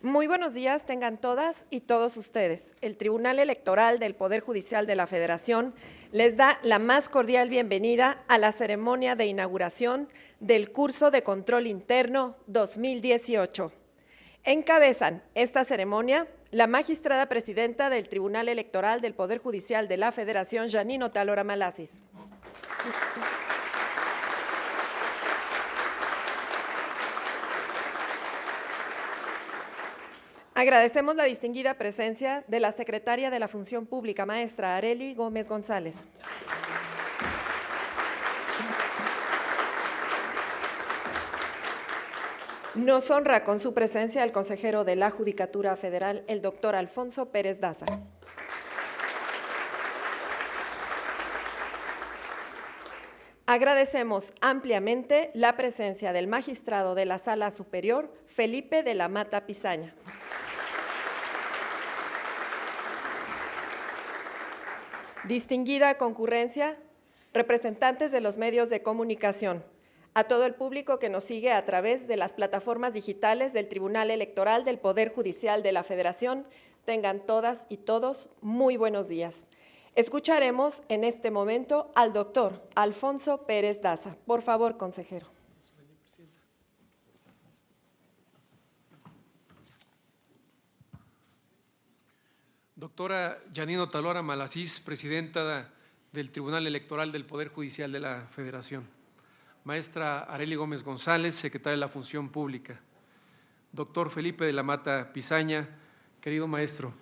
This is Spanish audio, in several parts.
Muy buenos días tengan todas y todos ustedes. El Tribunal Electoral del Poder Judicial de la Federación les da la más cordial bienvenida a la ceremonia de inauguración del curso de Control Interno 2018. Encabezan esta ceremonia la magistrada presidenta del Tribunal Electoral del Poder Judicial de la Federación, Janine Otalora Malasis. Agradecemos la distinguida presencia de la secretaria de la Función Pública, maestra Arely Gómez González. Nos honra con su presencia el consejero de la Judicatura Federal, el doctor Alfonso Pérez Daza. Agradecemos ampliamente la presencia del magistrado de la Sala Superior, Felipe de la Mata Pisaña. Distinguida concurrencia, representantes de los medios de comunicación, a todo el público que nos sigue a través de las plataformas digitales del Tribunal Electoral del Poder Judicial de la Federación, tengan todas y todos muy buenos días. Escucharemos en este momento al doctor Alfonso Pérez Daza. Por favor, consejero. Doctora Janine Otalora Malasis, presidenta del Tribunal Electoral del Poder Judicial de la Federación. Maestra Arely Gómez González, secretaria de la Función Pública. Doctor Felipe de la Mata Pisaña, querido maestro.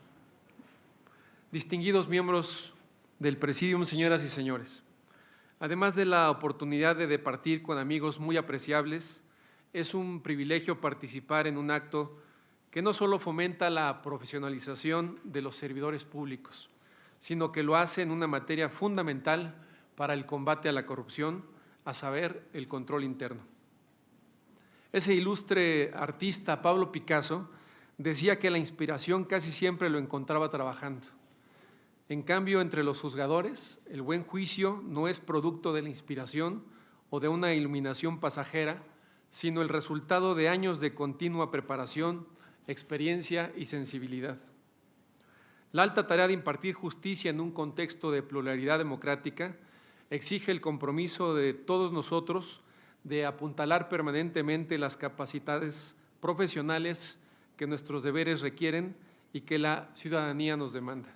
Distinguidos miembros del Presidium, señoras y señores. Además de la oportunidad de departir con amigos muy apreciables, es un privilegio participar en un acto que no solo fomenta la profesionalización de los servidores públicos, sino que lo hace en una materia fundamental para el combate a la corrupción, a saber, el control interno. Ese ilustre artista, Pablo Picasso, decía que la inspiración casi siempre lo encontraba trabajando. En cambio, entre los juzgadores, el buen juicio no es producto de la inspiración o de una iluminación pasajera, sino el resultado de años de continua preparación, experiencia y sensibilidad. La alta tarea de impartir justicia en un contexto de pluralidad democrática exige el compromiso de todos nosotros de apuntalar permanentemente las capacidades profesionales que nuestros deberes requieren y que la ciudadanía nos demanda.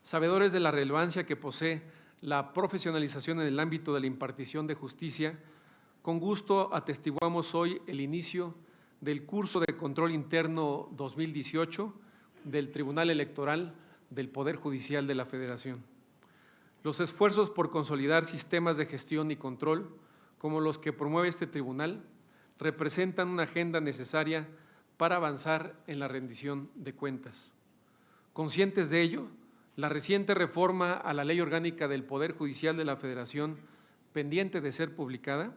Sabedores de la relevancia que posee la profesionalización en el ámbito de la impartición de justicia, con gusto atestiguamos hoy el inicio del curso de Control Interno 2018 del Tribunal Electoral del Poder Judicial de la Federación. Los esfuerzos por consolidar sistemas de gestión y control, como los que promueve este tribunal, representan una agenda necesaria para avanzar en la rendición de cuentas. Conscientes de ello, la reciente reforma a la Ley Orgánica del Poder Judicial de la Federación, pendiente de ser publicada,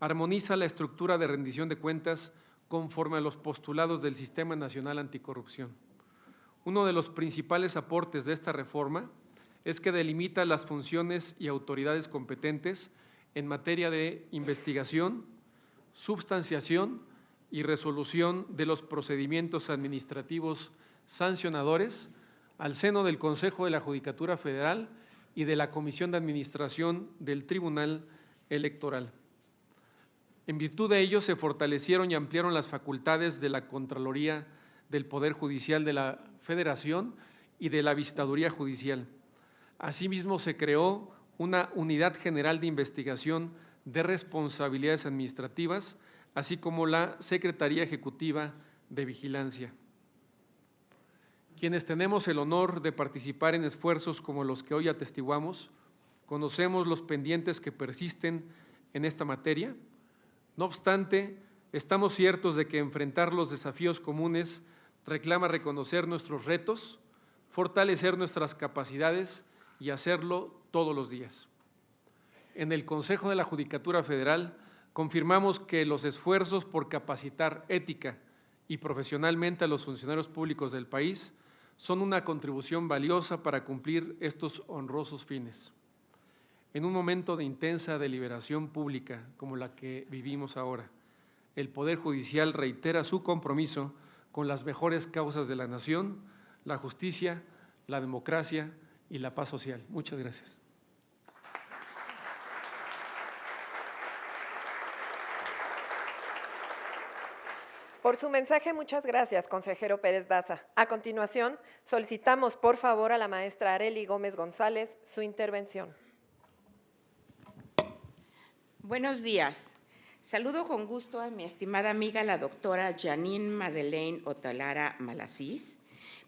armoniza la estructura de rendición de cuentas conforme a los postulados del Sistema Nacional Anticorrupción. Uno de los principales aportes de esta reforma es que delimita las funciones y autoridades competentes en materia de investigación, substanciación y resolución de los procedimientos administrativos sancionadores al seno del Consejo de la Judicatura Federal y de la Comisión de Administración del Tribunal Electoral. En virtud de ello, se fortalecieron y ampliaron las facultades de la Contraloría del Poder Judicial de la Federación y de la Vistaduría Judicial. Asimismo, se creó una Unidad General de Investigación de Responsabilidades Administrativas, así como la Secretaría Ejecutiva de Vigilancia. Quienes tenemos el honor de participar en esfuerzos como los que hoy atestiguamos, conocemos los pendientes que persisten en esta materia. No obstante, estamos ciertos de que enfrentar los desafíos comunes reclama reconocer nuestros retos, fortalecer nuestras capacidades y hacerlo todos los días. En el Consejo de la Judicatura Federal confirmamos que los esfuerzos por capacitar ética y profesionalmente a los funcionarios públicos del país son una contribución valiosa para cumplir estos honrosos fines. En un momento de intensa deliberación pública como la que vivimos ahora, el Poder Judicial reitera su compromiso con las mejores causas de la nación, la justicia, la democracia y la paz social. Muchas gracias. Por su mensaje, muchas gracias, consejero Pérez Daza. A continuación, solicitamos por favor a la maestra Arely Gómez González su intervención. Buenos días. Saludo con gusto a mi estimada amiga, la doctora Janine Madeleine Otalara Malasís,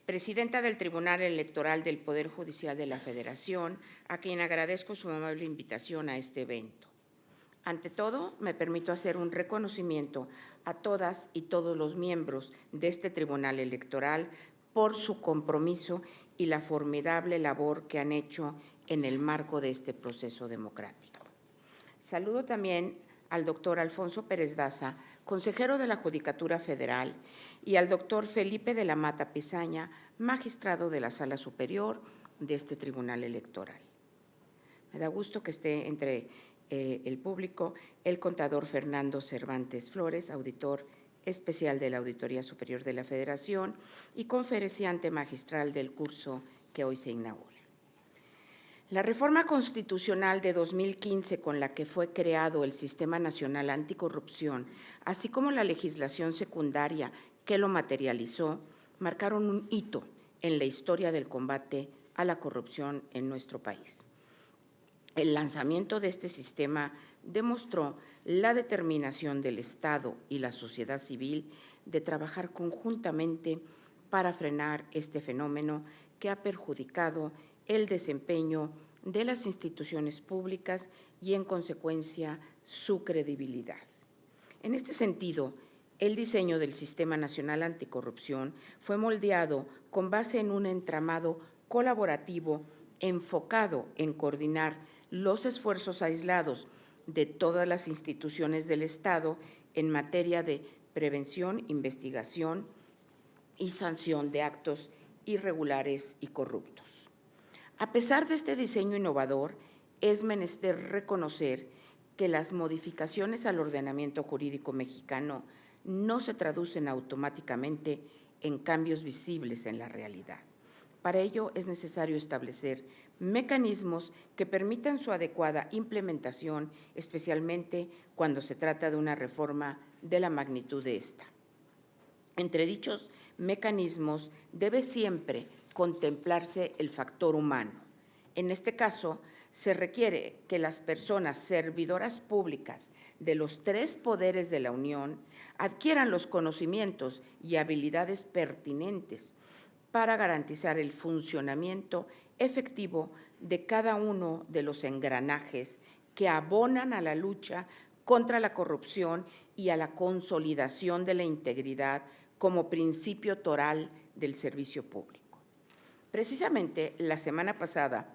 presidenta del Tribunal Electoral del Poder Judicial de la Federación, a quien agradezco su amable invitación a este evento. Ante todo, me permito hacer un reconocimiento a todas y todos los miembros de este Tribunal Electoral por su compromiso y la formidable labor que han hecho en el marco de este proceso democrático. Saludo también al doctor Alfonso Pérez Daza, consejero de la Judicatura Federal, y al doctor Felipe de la Mata Pezaña, magistrado de la Sala Superior de este Tribunal Electoral. Me da gusto que esté entre el público el contador Fernando Cervantes Flores, auditor especial de la Auditoría Superior de la Federación y conferenciante magistral del curso que hoy se inaugura. La reforma constitucional de 2015, con la que fue creado el Sistema Nacional Anticorrupción, así como la legislación secundaria que lo materializó, marcaron un hito en la historia del combate a la corrupción en nuestro país. El lanzamiento de este sistema demostró la determinación del Estado y la sociedad civil de trabajar conjuntamente para frenar este fenómeno que ha perjudicado el desempeño de las instituciones públicas y, en consecuencia, su credibilidad. En este sentido, el diseño del Sistema Nacional Anticorrupción fue moldeado con base en un entramado colaborativo enfocado en coordinar los esfuerzos aislados de todas las instituciones del Estado en materia de prevención, investigación y sanción de actos irregulares y corruptos. A pesar de este diseño innovador, es menester reconocer que las modificaciones al ordenamiento jurídico mexicano no se traducen automáticamente en cambios visibles en la realidad. Para ello es necesario establecer mecanismos que permitan su adecuada implementación, especialmente cuando se trata de una reforma de la magnitud de esta. Entre dichos mecanismos debe siempre contemplarse el factor humano. En este caso, se requiere que las personas servidoras públicas de los tres poderes de la Unión adquieran los conocimientos y habilidades pertinentes para garantizar el funcionamiento efectivo de cada uno de los engranajes que abonan a la lucha contra la corrupción y a la consolidación de la integridad como principio toral del servicio público. Precisamente la semana pasada,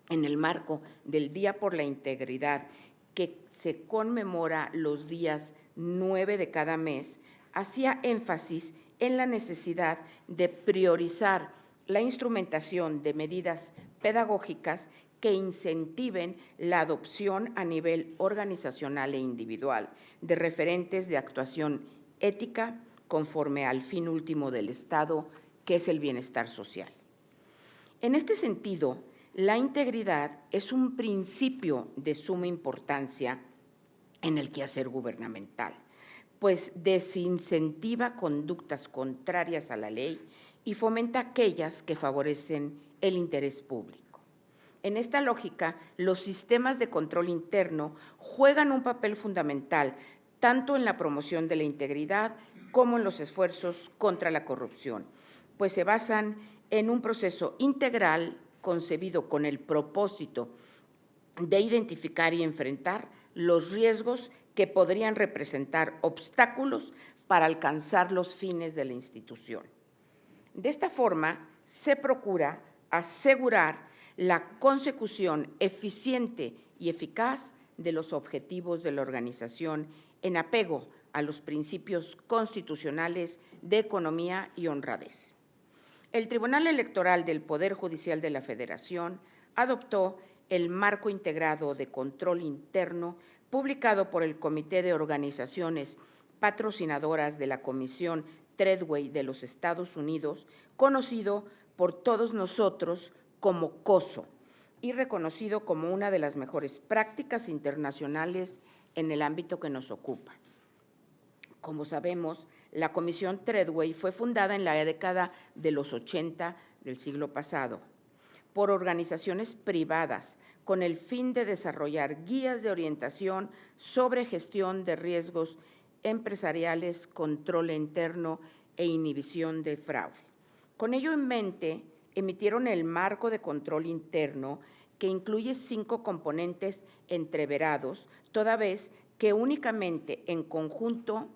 en el marco del Día por la Integridad, que se conmemora los días 9 de cada mes, hacía énfasis en la necesidad de priorizar la instrumentación de medidas pedagógicas que incentiven la adopción a nivel organizacional e individual de referentes de actuación ética conforme al fin último del Estado, que es el bienestar social. En este sentido, la integridad es un principio de suma importancia en el quehacer gubernamental, pues desincentiva conductas contrarias a la ley y fomenta aquellas que favorecen el interés público. En esta lógica, los sistemas de control interno juegan un papel fundamental tanto en la promoción de la integridad como en los esfuerzos contra la corrupción, pues se basan en un proceso integral concebido con el propósito de identificar y enfrentar los riesgos que podrían representar obstáculos para alcanzar los fines de la institución. De esta forma, se procura asegurar la consecución eficiente y eficaz de los objetivos de la organización en apego a los principios constitucionales de economía y honradez. El Tribunal Electoral del Poder Judicial de la Federación adoptó el Marco Integrado de Control Interno publicado por el Comité de Organizaciones Patrocinadoras de la Comisión Treadway de los Estados Unidos, conocido por todos nosotros como COSO y reconocido como una de las mejores prácticas internacionales en el ámbito que nos ocupa. Como sabemos, la Comisión Treadway fue fundada en la década de los 80 del siglo pasado por organizaciones privadas con el fin de desarrollar guías de orientación sobre gestión de riesgos empresariales, control interno e inhibición de fraude. Con ello en mente, emitieron el marco de control interno que incluye 5 componentes entreverados, toda vez que únicamente en conjunto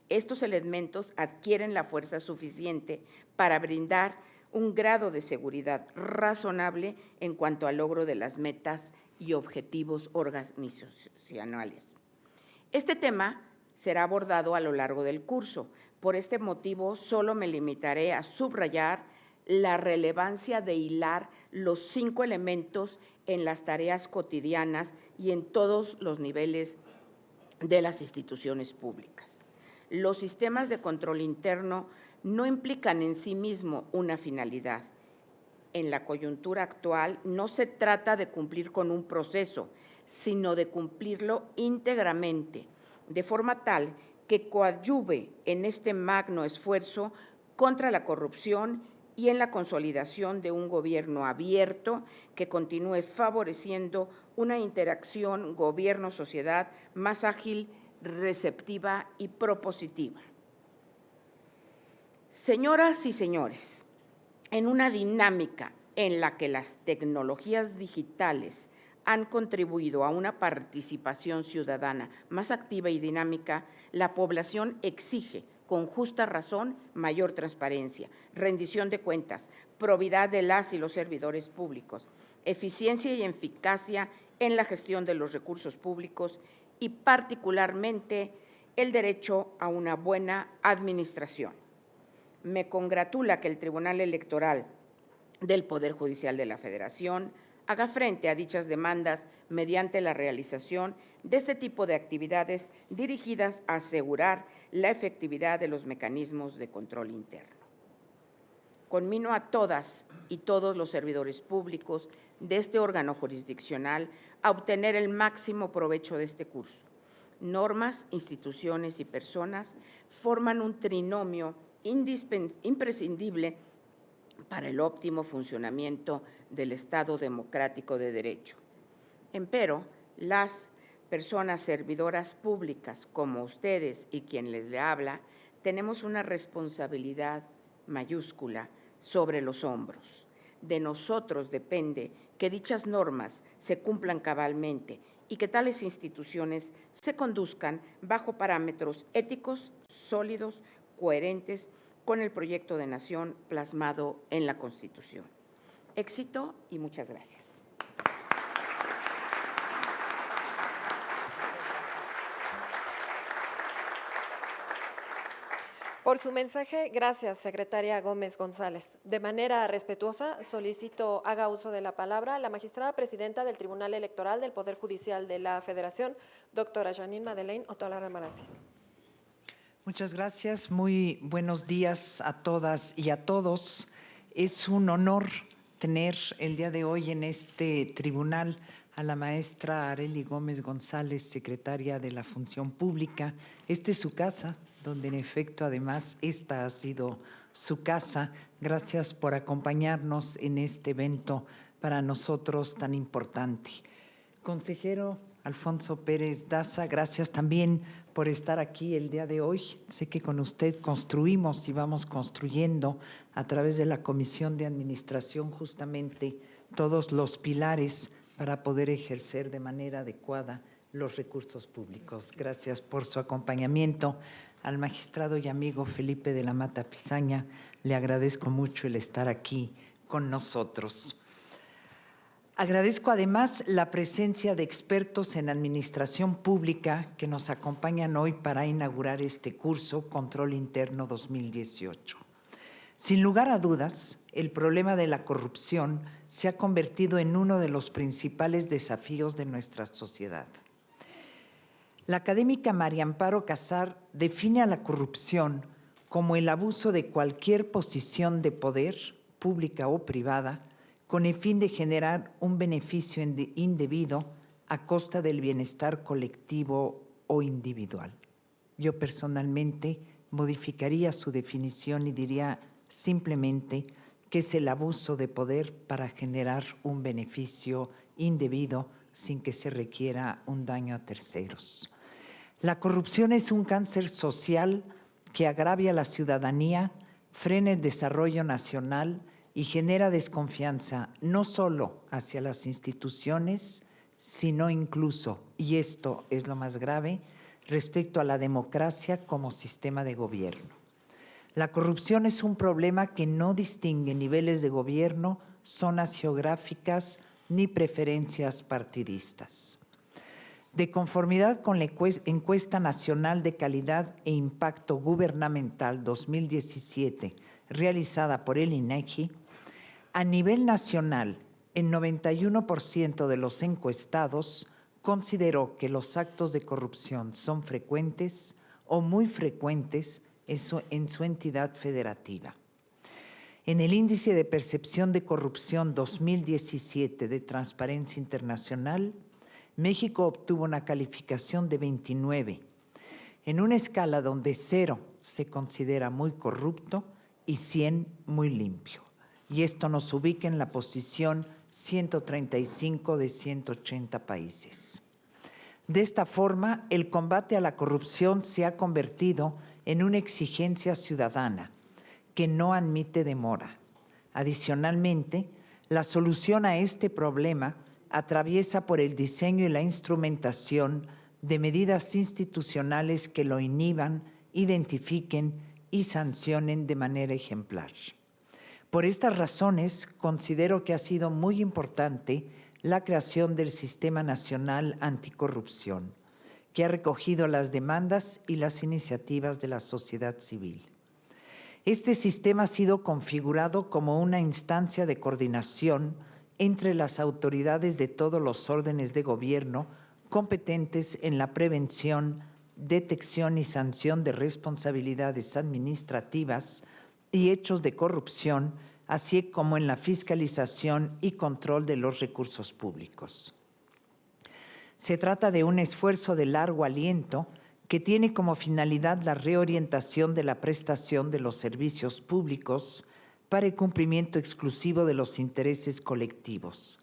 estos elementos adquieren la fuerza suficiente para brindar un grado de seguridad razonable en cuanto al logro de las metas y objetivos organizacionales. Este tema será abordado a lo largo del curso. Por este motivo, solo me limitaré a subrayar la relevancia de hilar los 5 elementos en las tareas cotidianas y en todos los niveles de las instituciones públicas. Los sistemas de control interno no implican en sí mismo una finalidad. En la coyuntura actual no se trata de cumplir con un proceso, sino de cumplirlo íntegramente, de forma tal que coadyuve en este magno esfuerzo contra la corrupción y en la consolidación de un gobierno abierto que continúe favoreciendo una interacción gobierno-sociedad más ágil, receptiva y propositiva. Señoras y señores, en una dinámica en la que las tecnologías digitales han contribuido a una participación ciudadana más activa y dinámica, la población exige, con justa razón, mayor transparencia, rendición de cuentas, probidad de las y los servidores públicos, eficiencia y eficacia en la gestión de los recursos públicos y, particularmente, el derecho a una buena administración. Me congratula que el Tribunal Electoral del Poder Judicial de la Federación haga frente a dichas demandas mediante la realización de este tipo de actividades dirigidas a asegurar la efectividad de los mecanismos de control interno. Conmino a todas y todos los servidores públicos de este órgano jurisdiccional a obtener el máximo provecho de este curso. Normas, instituciones y personas forman un trinomio imprescindible para el óptimo funcionamiento del Estado democrático de derecho. Empero, las personas servidoras públicas como ustedes y quien les le habla, tenemos una responsabilidad mayúscula sobre los hombros. De nosotros depende que dichas normas se cumplan cabalmente y que tales instituciones se conduzcan bajo parámetros éticos, sólidos, coherentes con el proyecto de nación plasmado en la Constitución. Éxito y muchas gracias. Por su mensaje, gracias, secretaria Gómez González. De manera respetuosa, solicito haga uso de la palabra la magistrada presidenta del Tribunal Electoral del Poder Judicial de la Federación, doctora Janine Madeleine Otolara Malasis. Muchas gracias. Muy buenos días a todas y a todos. Es un honor tener el día de hoy en este tribunal a la maestra Arely Gómez González, secretaria de la Función Pública. Esta es su casa, donde en efecto además esta ha sido su casa. Gracias por acompañarnos en este evento para nosotros tan importante. Consejero Alfonso Pérez Daza, gracias también por estar aquí el día de hoy. Sé que con usted construimos y vamos construyendo a través de la Comisión de Administración justamente todos los pilares para poder ejercer de manera adecuada los recursos públicos. Gracias por su acompañamiento. Al magistrado y amigo Felipe de la Mata Pizaña, le agradezco mucho el estar aquí con nosotros. Agradezco además la presencia de expertos en administración pública que nos acompañan hoy para inaugurar este curso Control Interno 2018. Sin lugar a dudas, el problema de la corrupción se ha convertido en uno de los principales desafíos de nuestra sociedad. La académica María Amparo Casar define a la corrupción como el abuso de cualquier posición de poder, pública o privada, con el fin de generar un beneficio indebido a costa del bienestar colectivo o individual. Yo personalmente modificaría su definición y diría simplemente que es el abuso de poder para generar un beneficio indebido sin que se requiera un daño a terceros. La corrupción es un cáncer social que agravia a la ciudadanía, frena el desarrollo nacional y genera desconfianza no solo hacia las instituciones, sino incluso, y esto es lo más grave, respecto a la democracia como sistema de gobierno. La corrupción es un problema que no distingue niveles de gobierno, zonas geográficas ni preferencias partidistas. De conformidad con la Encuesta Nacional de Calidad e Impacto Gubernamental 2017, realizada por el INEGI, a nivel nacional, el 91% de los encuestados consideró que los actos de corrupción son frecuentes o muy frecuentes en su entidad federativa. En el Índice de Percepción de Corrupción 2017 de Transparencia Internacional, México obtuvo una calificación de 29, en una escala donde 0 se considera muy corrupto y 100 muy limpio. Y esto nos ubica en la posición 135 de 180 países. De esta forma, el combate a la corrupción se ha convertido en una exigencia ciudadana que no admite demora. Adicionalmente, la solución a este problema atraviesa por el diseño y la instrumentación de medidas institucionales que lo inhiban, identifiquen y sancionen de manera ejemplar. Por estas razones, considero que ha sido muy importante la creación del Sistema Nacional Anticorrupción, que ha recogido las demandas y las iniciativas de la sociedad civil. Este sistema ha sido configurado como una instancia de coordinación entre las autoridades de todos los órdenes de gobierno competentes en la prevención, detección y sanción de responsabilidades administrativas y hechos de corrupción, así como en la fiscalización y control de los recursos públicos. Se trata de un esfuerzo de largo aliento que tiene como finalidad la reorientación de la prestación de los servicios públicos para el cumplimiento exclusivo de los intereses colectivos.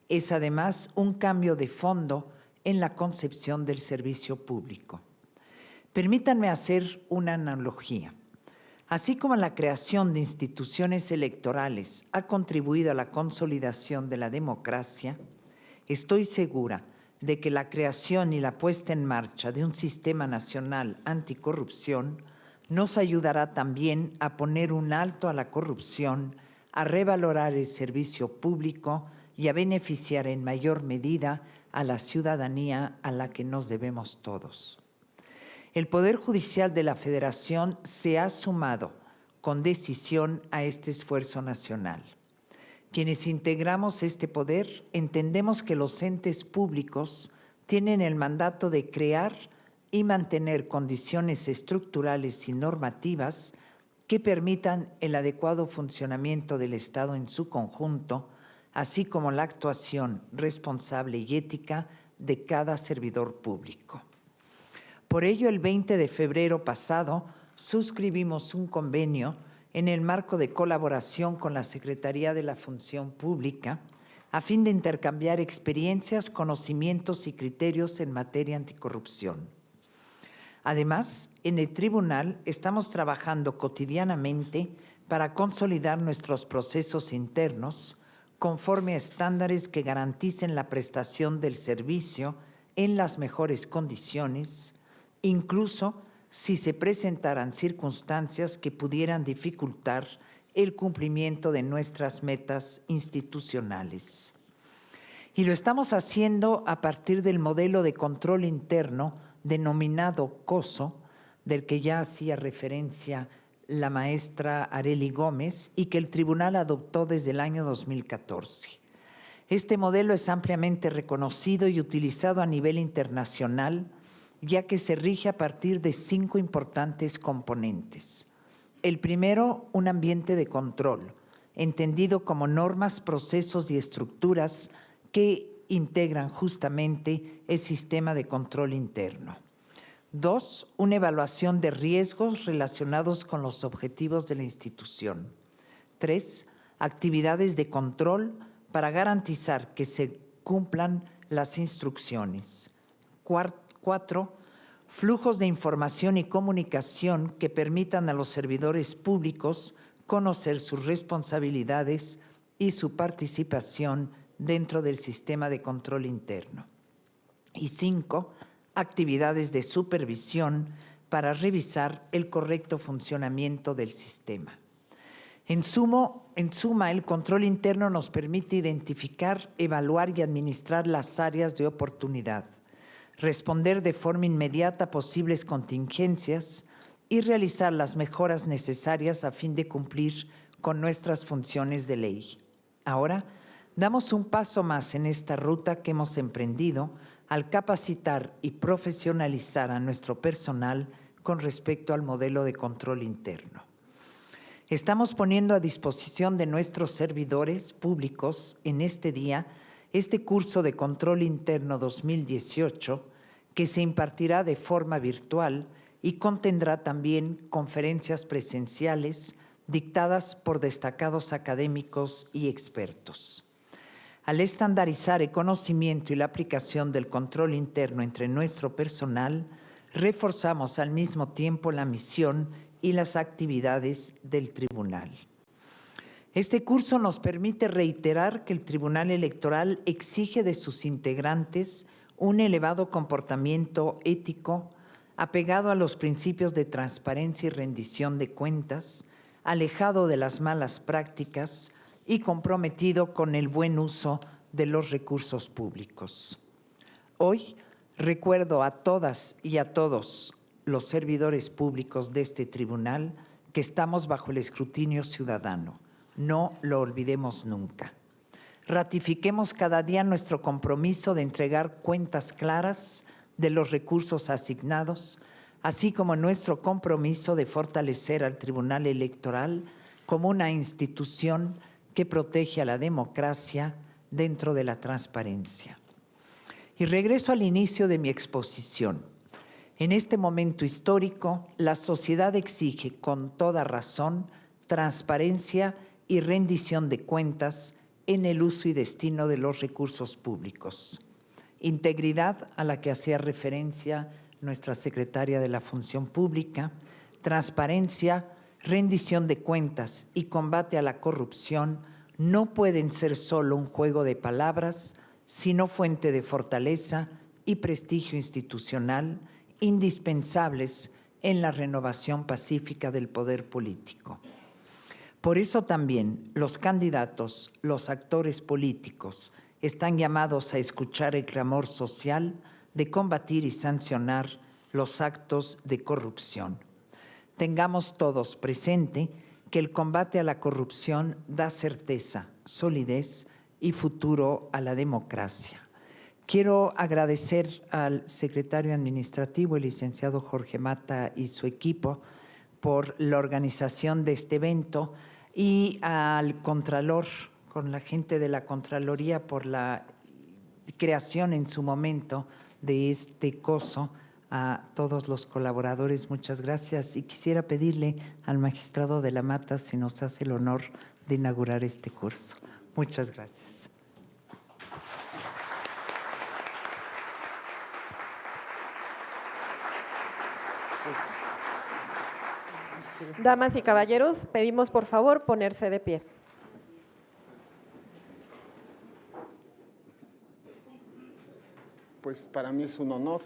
Es además un cambio de fondo en la concepción del servicio público. Permítanme hacer una analogía. Así como la creación de instituciones electorales ha contribuido a la consolidación de la democracia, estoy segura de que la creación y la puesta en marcha de un sistema nacional anticorrupción nos ayudará también a poner un alto a la corrupción, a revalorar el servicio público y a beneficiar en mayor medida a la ciudadanía a la que nos debemos todos. El Poder Judicial de la Federación se ha sumado con decisión a este esfuerzo nacional. Quienes integramos este poder entendemos que los entes públicos tienen el mandato de crear y mantener condiciones estructurales y normativas que permitan el adecuado funcionamiento del Estado en su conjunto, así como la actuación responsable y ética de cada servidor público. Por ello, el 20 de febrero pasado, suscribimos un convenio en el marco de colaboración con la Secretaría de la Función Pública a fin de intercambiar experiencias, conocimientos y criterios en materia anticorrupción. Además, en el tribunal estamos trabajando cotidianamente para consolidar nuestros procesos internos conforme a estándares que garanticen la prestación del servicio en las mejores condiciones, incluso si se presentaran circunstancias que pudieran dificultar el cumplimiento de nuestras metas institucionales. Y lo estamos haciendo a partir del modelo de control interno denominado COSO, del que ya hacía referencia la maestra Arely Gómez y que el tribunal adoptó desde el año 2014. Este modelo es ampliamente reconocido y utilizado a nivel internacional, ya que se rige a partir de 5 importantes componentes: El primero, un ambiente de control, entendido como normas, procesos y estructuras que integran justamente el sistema de control interno. 2, una evaluación de riesgos relacionados con los objetivos de la institución. 3, actividades de control para garantizar que se cumplan las instrucciones. 4, flujos de información y comunicación que permitan a los servidores públicos conocer sus responsabilidades y su participación dentro del sistema de control interno. Y 5, actividades de supervisión para revisar el correcto funcionamiento del sistema. En suma, el control interno nos permite identificar, evaluar y administrar las áreas de oportunidad, responder de forma inmediata a posibles contingencias y realizar las mejoras necesarias a fin de cumplir con nuestras funciones de ley. Ahora, damos un paso más en esta ruta que hemos emprendido al capacitar y profesionalizar a nuestro personal con respecto al modelo de control interno. Estamos poniendo a disposición de nuestros servidores públicos en este día este curso de control interno 2018 que se impartirá de forma virtual y contendrá también conferencias presenciales dictadas por destacados académicos y expertos. Al estandarizar el conocimiento y la aplicación del control interno entre nuestro personal, reforzamos al mismo tiempo la misión y las actividades del tribunal. Este curso nos permite reiterar que el Tribunal Electoral exige de sus integrantes un elevado comportamiento ético, apegado a los principios de transparencia y rendición de cuentas, alejado de las malas prácticas y comprometido con el buen uso de los recursos públicos. Hoy recuerdo a todas y a todos los servidores públicos de este tribunal que estamos bajo el escrutinio ciudadano. No lo olvidemos nunca. Ratifiquemos cada día nuestro compromiso de entregar cuentas claras de los recursos asignados, así como nuestro compromiso de fortalecer al Tribunal Electoral como una institución que protege a la democracia dentro de la transparencia. Y regreso al inicio de mi exposición. En este momento histórico, la sociedad exige con toda razón transparencia y rendición de cuentas en el uso y destino de los recursos públicos. Integridad, a la que hacía referencia nuestra secretaria de la Función Pública, transparencia, rendición de cuentas y combate a la corrupción no pueden ser solo un juego de palabras, sino fuente de fortaleza y prestigio institucional indispensables en la renovación pacífica del poder político. Por eso también los candidatos, los actores políticos, están llamados a escuchar el clamor social de combatir y sancionar los actos de corrupción. Tengamos todos presente que el combate a la corrupción da certeza, solidez y futuro a la democracia. Quiero agradecer al secretario administrativo, el licenciado Jorge Mata y su equipo por la organización de este evento y al Contralor, con la gente de la Contraloría por la creación en su momento de este coso. A todos los colaboradores, muchas gracias. Y quisiera pedirle al magistrado de la Mata si nos hace el honor de inaugurar este curso. Muchas gracias. Damas y caballeros, pedimos por favor ponerse de pie. Pues para mí es un honor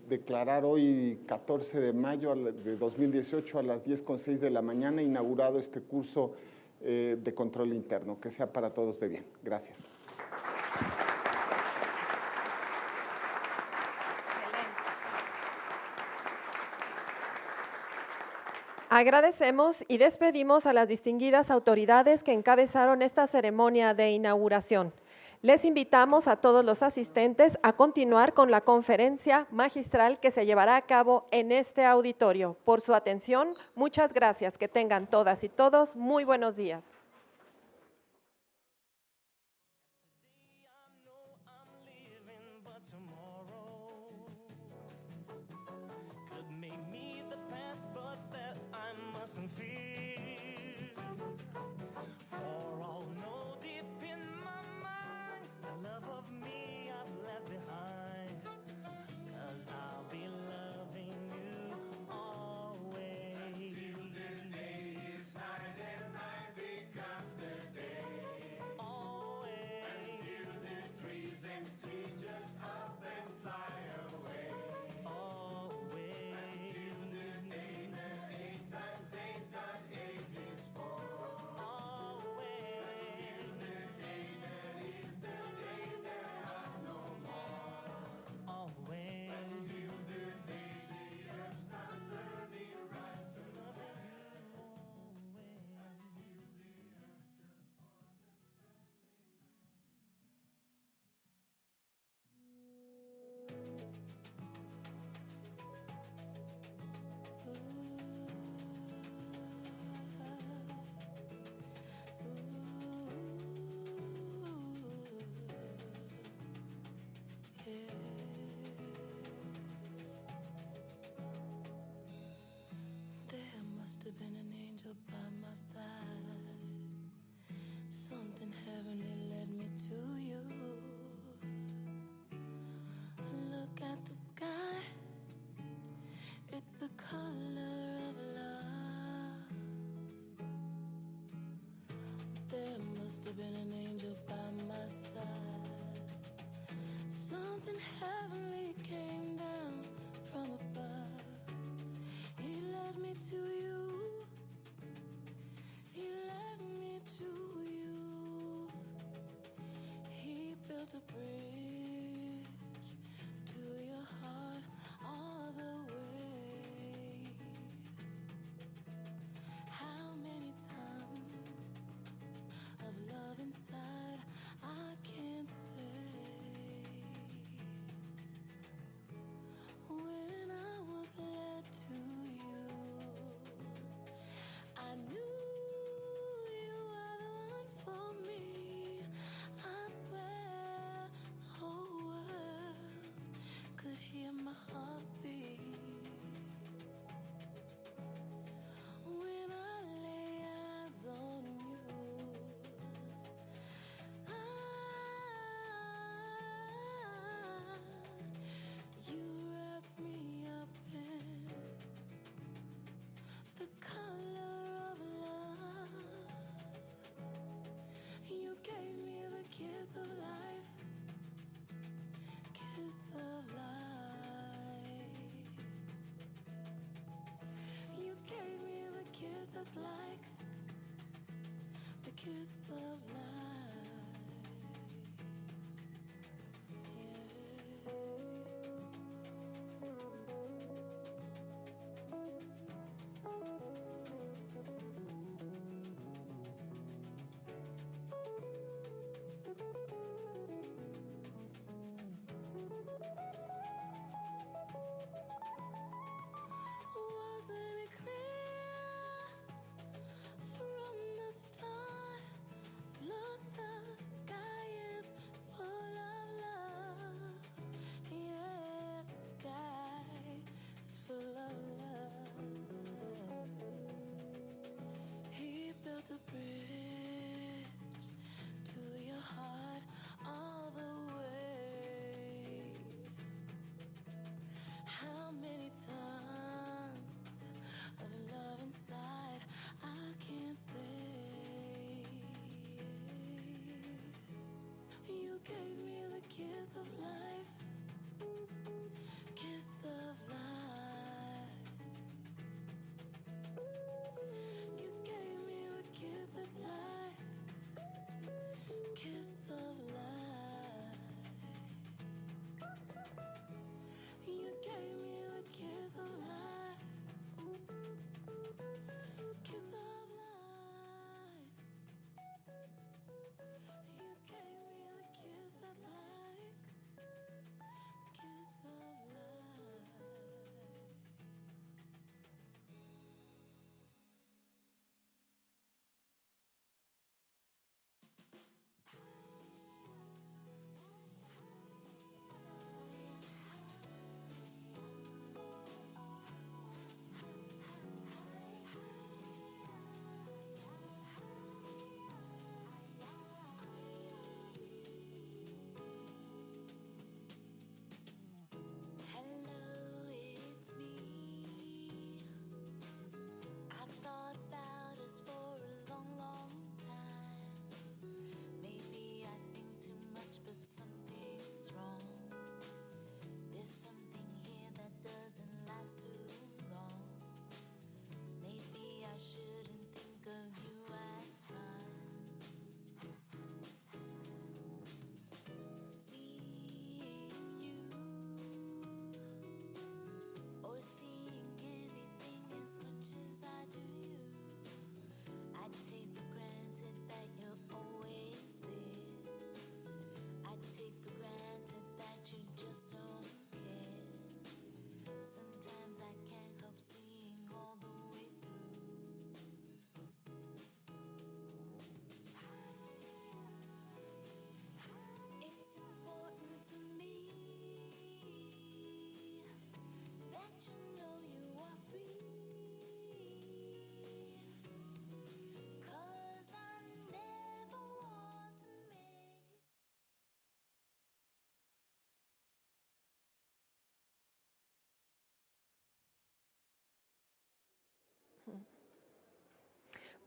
declarar hoy 14 de mayo de 2018 a las 10:06 de la mañana inaugurado este curso de control interno. Que sea para todos de bien. Gracias. Agradecemos y despedimos a las distinguidas autoridades que encabezaron esta ceremonia de inauguración. Les invitamos a todos los asistentes a continuar con la conferencia magistral que se llevará a cabo en este auditorio. Por su atención, muchas gracias. Que tengan todas y todos muy buenos días. Must have been an angel by my side. Something heavenly led me to you. Look at the sky, it's the color of love. There must have been an angel by my side. Something heavenly came down from above. He led me to you. He led me to you. He built a bridge to your heart all the way. How many tons of love inside I can't say. When I was led to you, I knew you were the one for me. I swear the whole world could hear my heartbeat. When I lay eyes on you, you wrapped me up in the color of love. You gave me the kiss of life, kiss of life. You gave me the kiss that's like the kiss of life. Wasn't it clear from the start? Love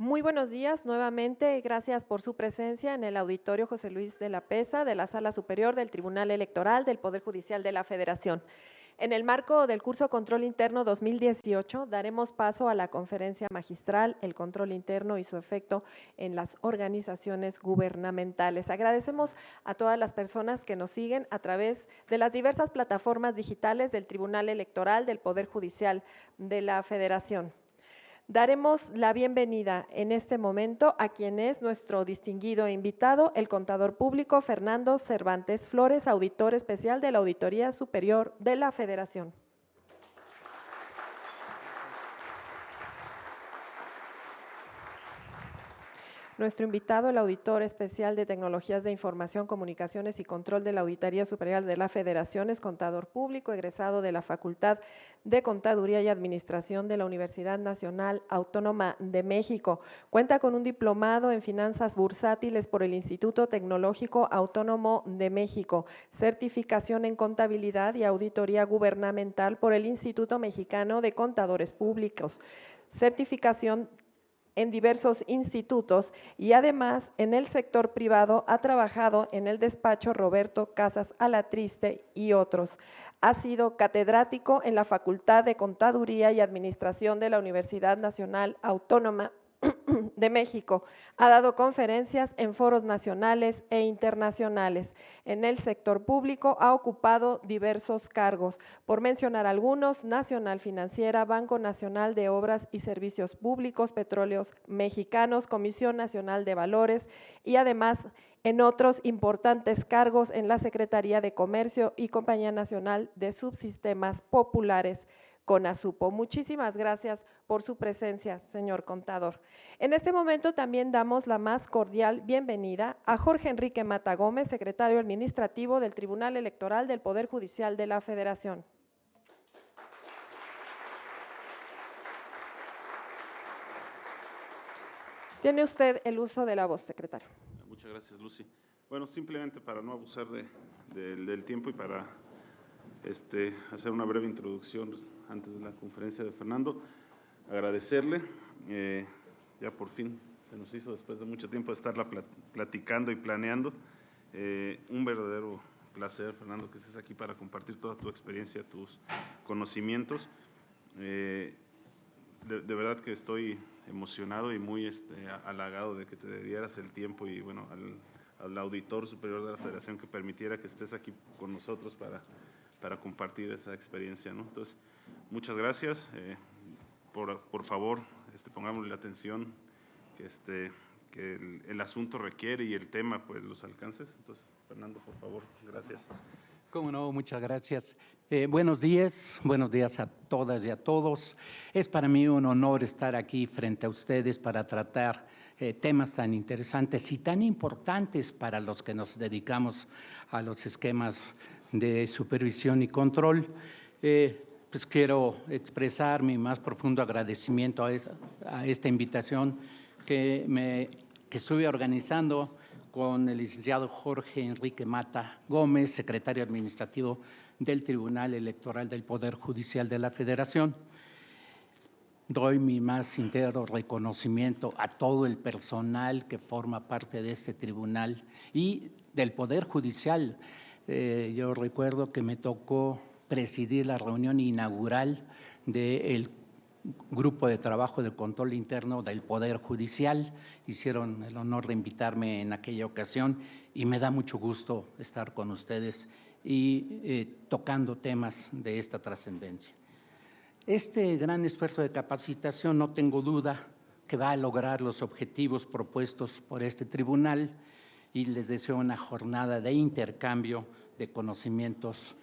Muy buenos días nuevamente, gracias por su presencia en el auditorio José Luis de la Peza de la Sala Superior del Tribunal Electoral del Poder Judicial de la Federación. En el marco del curso Control Interno 2018, daremos paso a la conferencia magistral, el control interno y su efecto en las organizaciones gubernamentales. Agradecemos a todas las personas que nos siguen a través de las diversas plataformas digitales del Tribunal Electoral del Poder Judicial de la Federación. Daremos la bienvenida en este momento a quien es nuestro distinguido invitado, el contador público Fernando Cervantes Flores, auditor especial de la Auditoría Superior de la Federación. Nuestro invitado, el auditor especial de Tecnologías de Información, Comunicaciones y Control de la Auditoría Superior de la Federación, es contador público, egresado de la Facultad de Contaduría y Administración de la Universidad Nacional Autónoma de México. Cuenta con un diplomado en Finanzas Bursátiles por el Instituto Tecnológico Autónomo de México, certificación en Contabilidad y Auditoría Gubernamental por el Instituto Mexicano de Contadores Públicos, certificación en diversos institutos y además en el sector privado ha trabajado en el despacho Roberto Casas Alatriste y otros. Ha sido catedrático en la Facultad de Contaduría y Administración de la Universidad Nacional Autónoma de México. Ha dado conferencias en foros nacionales e internacionales. En el sector público ha ocupado diversos cargos, por mencionar algunos: Nacional Financiera, Banco Nacional de Obras y Servicios Públicos, Petróleos Mexicanos, Comisión Nacional de Valores y además en otros importantes cargos en la Secretaría de Comercio y Compañía Nacional de Subsistemas Populares, CONASUPO. Muchísimas gracias por su presencia, señor contador. En este momento también damos la más cordial bienvenida a Jorge Enrique Mata Gómez, secretario administrativo del Tribunal Electoral del Poder Judicial de la Federación. Tiene usted el uso de la voz, secretario. Muchas gracias, Lucy. Bueno, simplemente para no abusar del tiempo y para hacer una breve introducción antes de la conferencia de Fernando, agradecerle, ya por fin se nos hizo después de mucho tiempo estarla platicando y planeando, un verdadero placer, Fernando, que estés aquí para compartir toda tu experiencia, tus conocimientos. De verdad que estoy emocionado y muy halagado de que te dieras el tiempo y bueno, al auditor superior de la Federación que permitiera que estés aquí con nosotros para compartir esa experiencia, ¿no? Entonces, muchas gracias. Por favor, pongámosle la atención que el asunto requiere y el tema, pues, los alcances. Entonces, Fernando, por favor, gracias. Cómo no, muchas gracias. Buenos días a todas y a todos. Es para mí un honor estar aquí frente a ustedes para tratar temas tan interesantes y tan importantes para los que nos dedicamos a los esquemas de supervisión y control. Pues quiero expresar mi más profundo agradecimiento a esta invitación que estuve organizando con el licenciado Jorge Enrique Mata Gómez, secretario administrativo del Tribunal Electoral del Poder Judicial de la Federación. Doy mi más sincero reconocimiento a todo el personal que forma parte de este tribunal y del Poder Judicial. Yo recuerdo que me tocó presidir la reunión inaugural del Grupo de Trabajo de Control Interno del Poder Judicial. Hicieron el honor de invitarme en aquella ocasión y me da mucho gusto estar con ustedes y tocando temas de esta trascendencia. Este gran esfuerzo de capacitación, no tengo duda que va a lograr los objetivos propuestos por este tribunal y les deseo una jornada de intercambio de conocimientos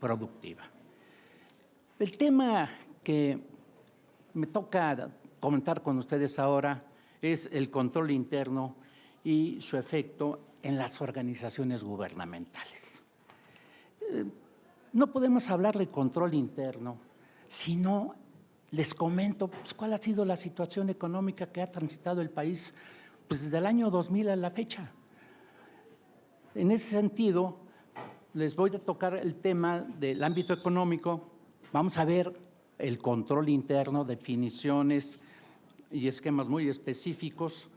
productiva. El tema que me toca comentar con ustedes ahora es el control interno y su efecto en las organizaciones gubernamentales. No podemos hablar de control interno si no les comento pues, cuál ha sido la situación económica que ha transitado el país pues, desde el año 2000 a la fecha. En ese sentido, les voy a tocar el tema del ámbito económico. Vamos a ver el control interno, definiciones y esquemas muy específicos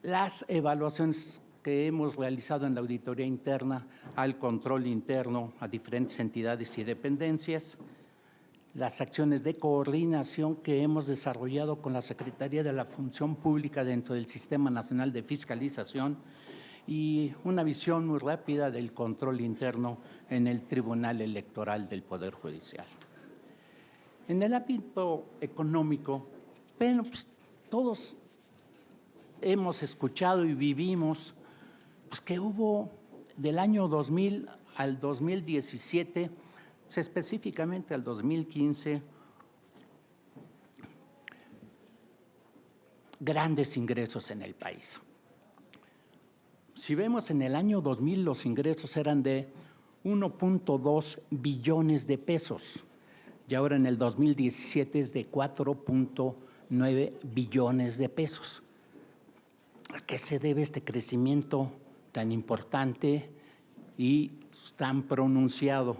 las evaluaciones que hemos realizado en la auditoría interna al control interno a diferentes entidades y dependencias, las acciones de coordinación que hemos desarrollado con la Secretaría de la Función Pública dentro del Sistema Nacional de Fiscalización y una visión muy rápida del control interno en el Tribunal Electoral del Poder Judicial. En el ámbito económico, bueno, pues, todos hemos escuchado y vivimos pues, que hubo del año 2000 al 2017, pues, específicamente al 2015, grandes ingresos en el país. Si vemos en el año 2000, los ingresos eran de 1.2 billones de pesos y ahora en el 2017 es de 4.9 billones de pesos. ¿A qué se debe este crecimiento tan importante y tan pronunciado?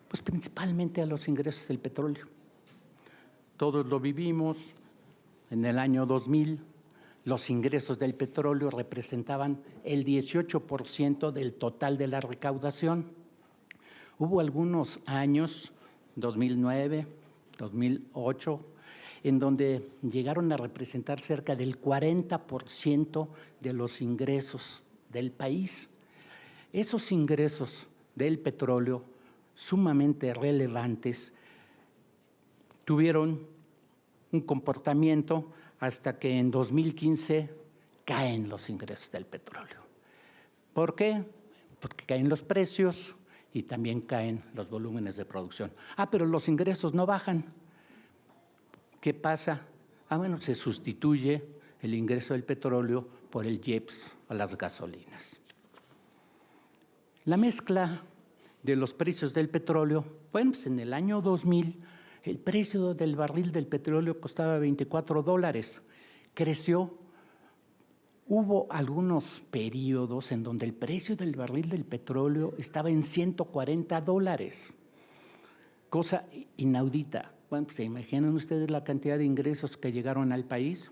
Pues principalmente a los ingresos del petróleo. Todos lo vivimos. En el año 2000, los ingresos del petróleo representaban el 18% del total de la recaudación. Hubo algunos años, 2009, 2008, en donde llegaron a representar cerca del 40% de los ingresos del país. Esos ingresos del petróleo, sumamente relevantes, tuvieron un comportamiento hasta que en 2015 caen los ingresos del petróleo. ¿Por qué? Porque caen los precios y también caen los volúmenes de producción. Pero los ingresos no bajan. ¿Qué pasa? Bueno, se sustituye el ingreso del petróleo por el IEPS a las gasolinas. La mezcla de los precios del petróleo, bueno, pues en el año 2000 el precio del barril del petróleo costaba $24. Creció. Hubo algunos periodos en donde el precio del barril del petróleo estaba en $140. Cosa inaudita. Bueno, pues se imaginan ustedes la cantidad de ingresos que llegaron al país.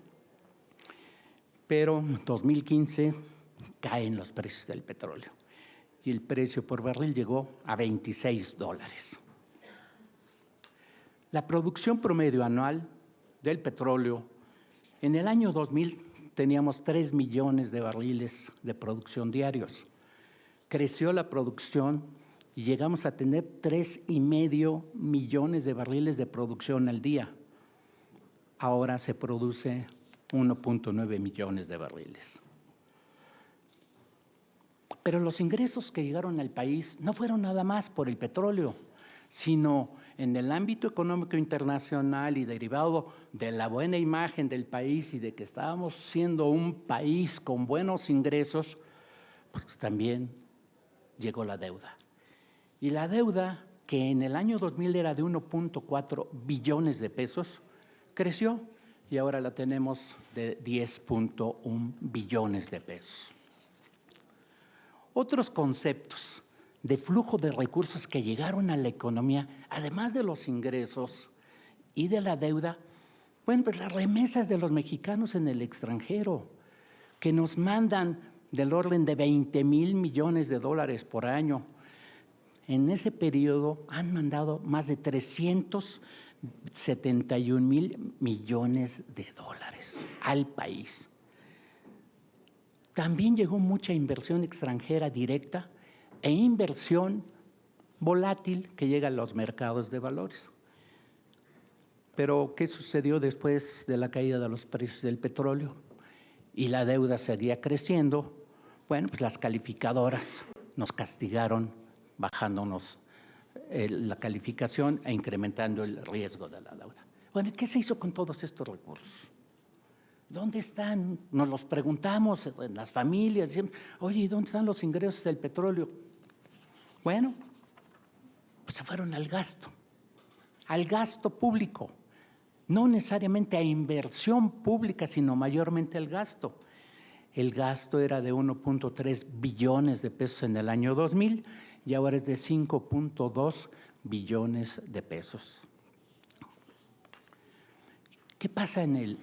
Pero en 2015 caen los precios del petróleo y el precio por barril llegó a $26. La producción promedio anual del petróleo, en el año 2000 teníamos 3 millones de barriles de producción diarios. Creció la producción y llegamos a tener 3,5 millones de barriles de producción al día. Ahora se produce 1.9 millones de barriles. Pero los ingresos que llegaron al país no fueron nada más por el petróleo, sino en el ámbito económico internacional y derivado de la buena imagen del país y de que estábamos siendo un país con buenos ingresos, pues también llegó la deuda. Y la deuda, que en el año 2000 era de 1.4 billones de pesos, creció y ahora la tenemos de 10.1 billones de pesos. Otros conceptos de flujo de recursos que llegaron a la economía, además de los ingresos y de la deuda, bueno, pues las remesas de los mexicanos en el extranjero, que nos mandan del orden de 20,000 millones de dólares por año. En ese periodo han mandado más de 371,000 millones de dólares al país. También llegó mucha inversión extranjera directa e inversión volátil que llega a los mercados de valores. Pero, ¿qué sucedió después de la caída de los precios del petróleo? Y la deuda seguía creciendo. Bueno, pues las calificadoras nos castigaron bajándonos la calificación e incrementando el riesgo de la deuda. Bueno, ¿qué se hizo con todos estos recursos? ¿Dónde están? Nos los preguntamos en las familias. Decimos, oye, ¿dónde están los ingresos del petróleo? Bueno, pues se fueron al gasto público. No necesariamente a inversión pública, sino mayormente al gasto. El gasto era de 1.3 billones de pesos en el año 2000 y ahora es de 5.2 billones de pesos. ¿Qué pasa en el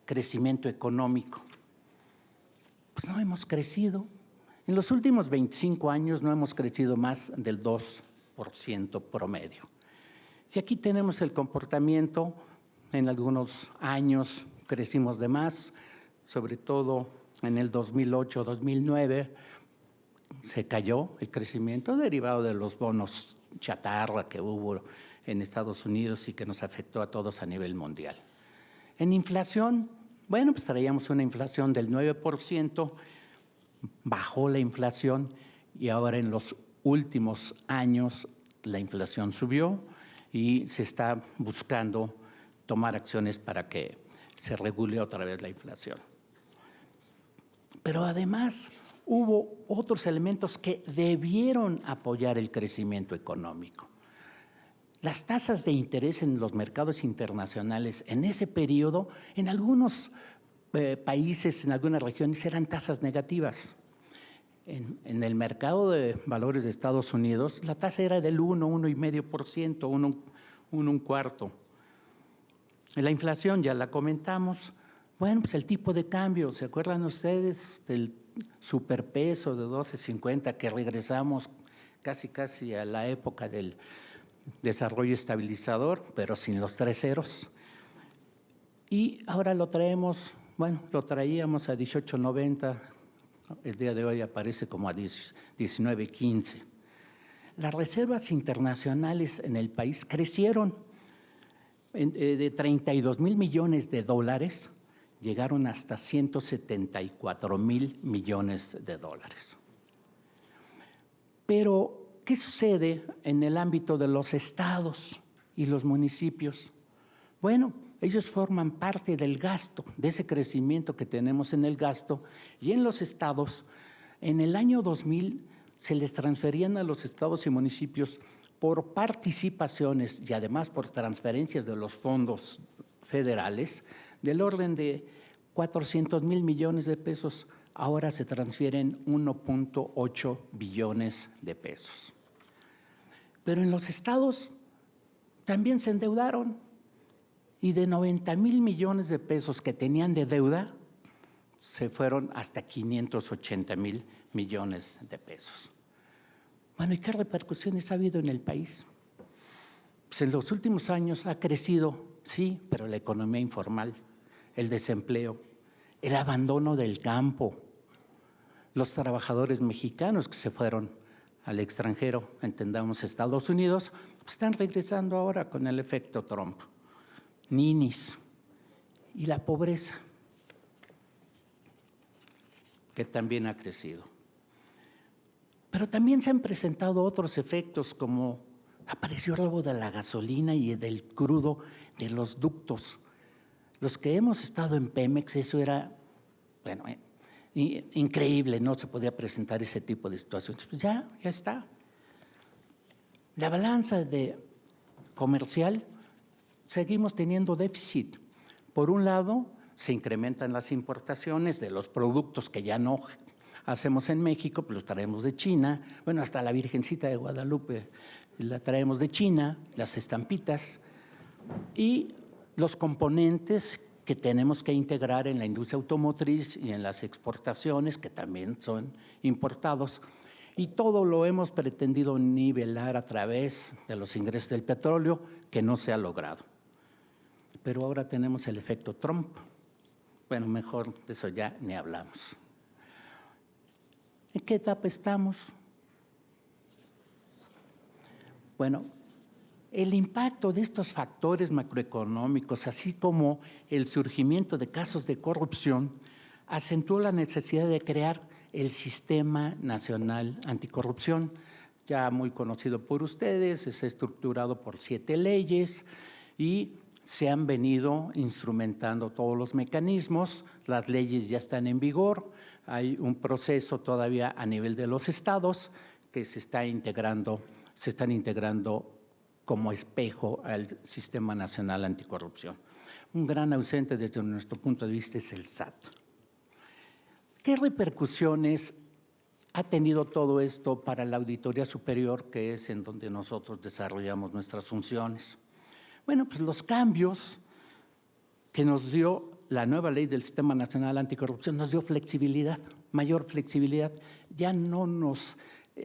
crecimiento económico. Pues no hemos crecido. En los últimos 25 años no hemos crecido más del 2% promedio. Y aquí tenemos el comportamiento. En algunos años crecimos de más, sobre todo en el 2008-2009 se cayó el crecimiento derivado de los bonos chatarra que hubo en Estados Unidos y que nos afectó a todos a nivel mundial. En inflación, bueno, pues traíamos una inflación del 9%, bajó la inflación y ahora en los últimos años la inflación subió y se está buscando tomar acciones para que se regule otra vez la inflación. Pero además hubo otros elementos que debieron apoyar el crecimiento económico. Las tasas de interés en los mercados internacionales en ese periodo, en algunos países, en algunas regiones, eran tasas negativas. En el mercado de valores de Estados Unidos, la tasa era del 1,5%, 1,25%. La inflación ya la comentamos. Bueno, pues el tipo de cambio, ¿se acuerdan ustedes del superpeso de 12.50 que regresamos casi a la época del desarrollo estabilizador, pero sin los 3 ceros? Y ahora lo traemos, bueno, lo traíamos a 18.90, el día de hoy aparece como a 19.15. Las reservas internacionales en el país crecieron de 32,000 millones de dólares, llegaron hasta 174,000 millones de dólares. Pero, ¿qué sucede en el ámbito de los estados y los municipios? Bueno, ellos forman parte del gasto, de ese crecimiento que tenemos en el gasto, y en los estados, en el año 2000 se les transferían a los estados y municipios por participaciones y además por transferencias de los fondos federales del orden de 400,000 millones de pesos. Ahora se transfieren 1,8 billones de pesos. Pero en los estados también se endeudaron y de 90,000 millones de pesos que tenían de deuda se fueron hasta 580,000 millones de pesos. Bueno, ¿y qué repercusiones ha habido en el país? Pues en los últimos años ha crecido, sí, pero la economía informal, el desempleo, el abandono del campo, los trabajadores mexicanos que se fueron al extranjero, entendamos Estados Unidos, pues están regresando ahora con el efecto Trump. Ninis y la pobreza, que también ha crecido. Pero también se han presentado otros efectos, como apareció el robo de la gasolina y del crudo de los ductos. Los que hemos estado en Pemex, eso era, bueno, increíble, no se podía presentar ese tipo de situaciones. Pues ya está. La balanza comercial, seguimos teniendo déficit. Por un lado, se incrementan las importaciones de los productos que ya no hacemos en México, pues los traemos de China. Bueno, hasta la Virgencita de Guadalupe la traemos de China, las estampitas. Y los componentes que tenemos que integrar en la industria automotriz y en las exportaciones, que también son importados. Y todo lo hemos pretendido nivelar a través de los ingresos del petróleo, que no se ha logrado. Pero ahora tenemos el efecto Trump. Bueno, mejor de eso ya ni hablamos. ¿En qué etapa estamos? Bueno, el impacto de estos factores macroeconómicos, así como el surgimiento de casos de corrupción, acentuó la necesidad de crear el Sistema Nacional Anticorrupción, ya muy conocido por ustedes, es estructurado por 7 leyes y se han venido instrumentando todos los mecanismos, las leyes ya están en vigor, hay un proceso todavía a nivel de los estados que se están integrando como espejo al Sistema Nacional Anticorrupción. Un gran ausente desde nuestro punto de vista es el SAT. ¿Qué repercusiones ha tenido todo esto para la Auditoría Superior, que es en donde nosotros desarrollamos nuestras funciones? Bueno, pues los cambios que nos dio la nueva ley del Sistema Nacional Anticorrupción nos dio flexibilidad, mayor flexibilidad. Ya no nos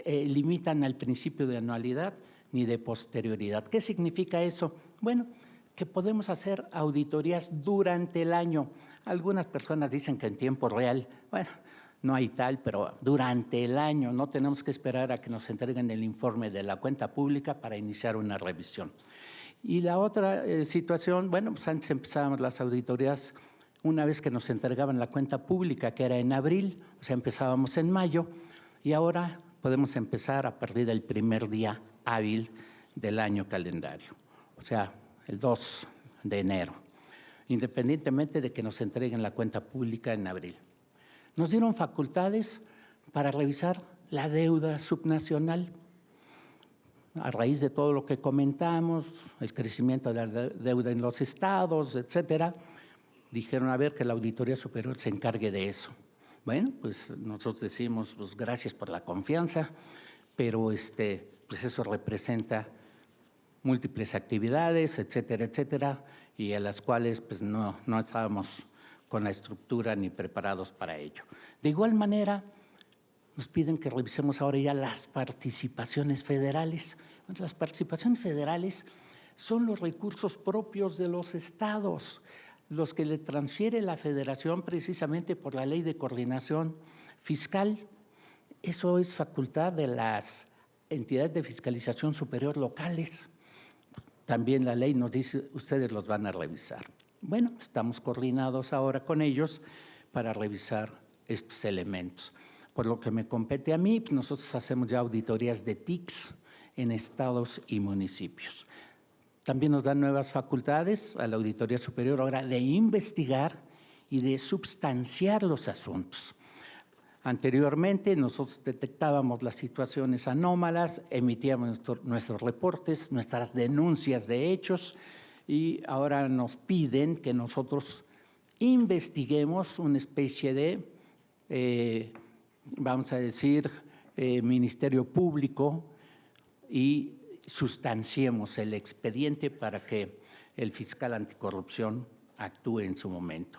limitan al principio de anualidad ni de posterioridad. ¿Qué significa eso? Bueno, que podemos hacer auditorías durante el año. Algunas personas dicen que en tiempo real, bueno, no hay tal, pero durante el año no tenemos que esperar a que nos entreguen el informe de la cuenta pública para iniciar una revisión. Y la otra situación, bueno, pues antes empezábamos las auditorías una vez que nos entregaban la cuenta pública, que era en abril, o sea, empezábamos en mayo, y ahora podemos empezar a partir del primer día hábil del año calendario, o sea, el 2 de enero, independientemente de que nos entreguen la cuenta pública en abril. Nos dieron facultades para revisar la deuda subnacional. A raíz de todo lo que comentamos, el crecimiento de la deuda en los estados, etcétera, dijeron, a ver, que la Auditoría Superior se encargue de eso. Bueno, pues nosotros decimos, pues gracias por la confianza, pero pues eso representa múltiples actividades, etcétera, etcétera, y a las cuales pues no estábamos con la estructura ni preparados para ello. De igual manera, nos piden que revisemos ahora ya las participaciones federales. Las participaciones federales son los recursos propios de los estados, los que le transfiere la Federación precisamente por la Ley de Coordinación Fiscal. Eso es facultad de las entidades de fiscalización superior locales. También la ley nos dice, ustedes los van a revisar. Bueno, estamos coordinados ahora con ellos para revisar estos elementos. Por lo que me compete a mí, pues nosotros hacemos ya auditorías de TICs en estados y municipios. También nos dan nuevas facultades a la Auditoría Superior ahora de investigar y de substanciar los asuntos. Anteriormente nosotros detectábamos las situaciones anómalas, emitíamos nuestros reportes, nuestras denuncias de hechos, y ahora nos piden que nosotros investiguemos una especie de, vamos a decir, Ministerio Público, y sustanciemos el expediente para que el fiscal anticorrupción actúe en su momento.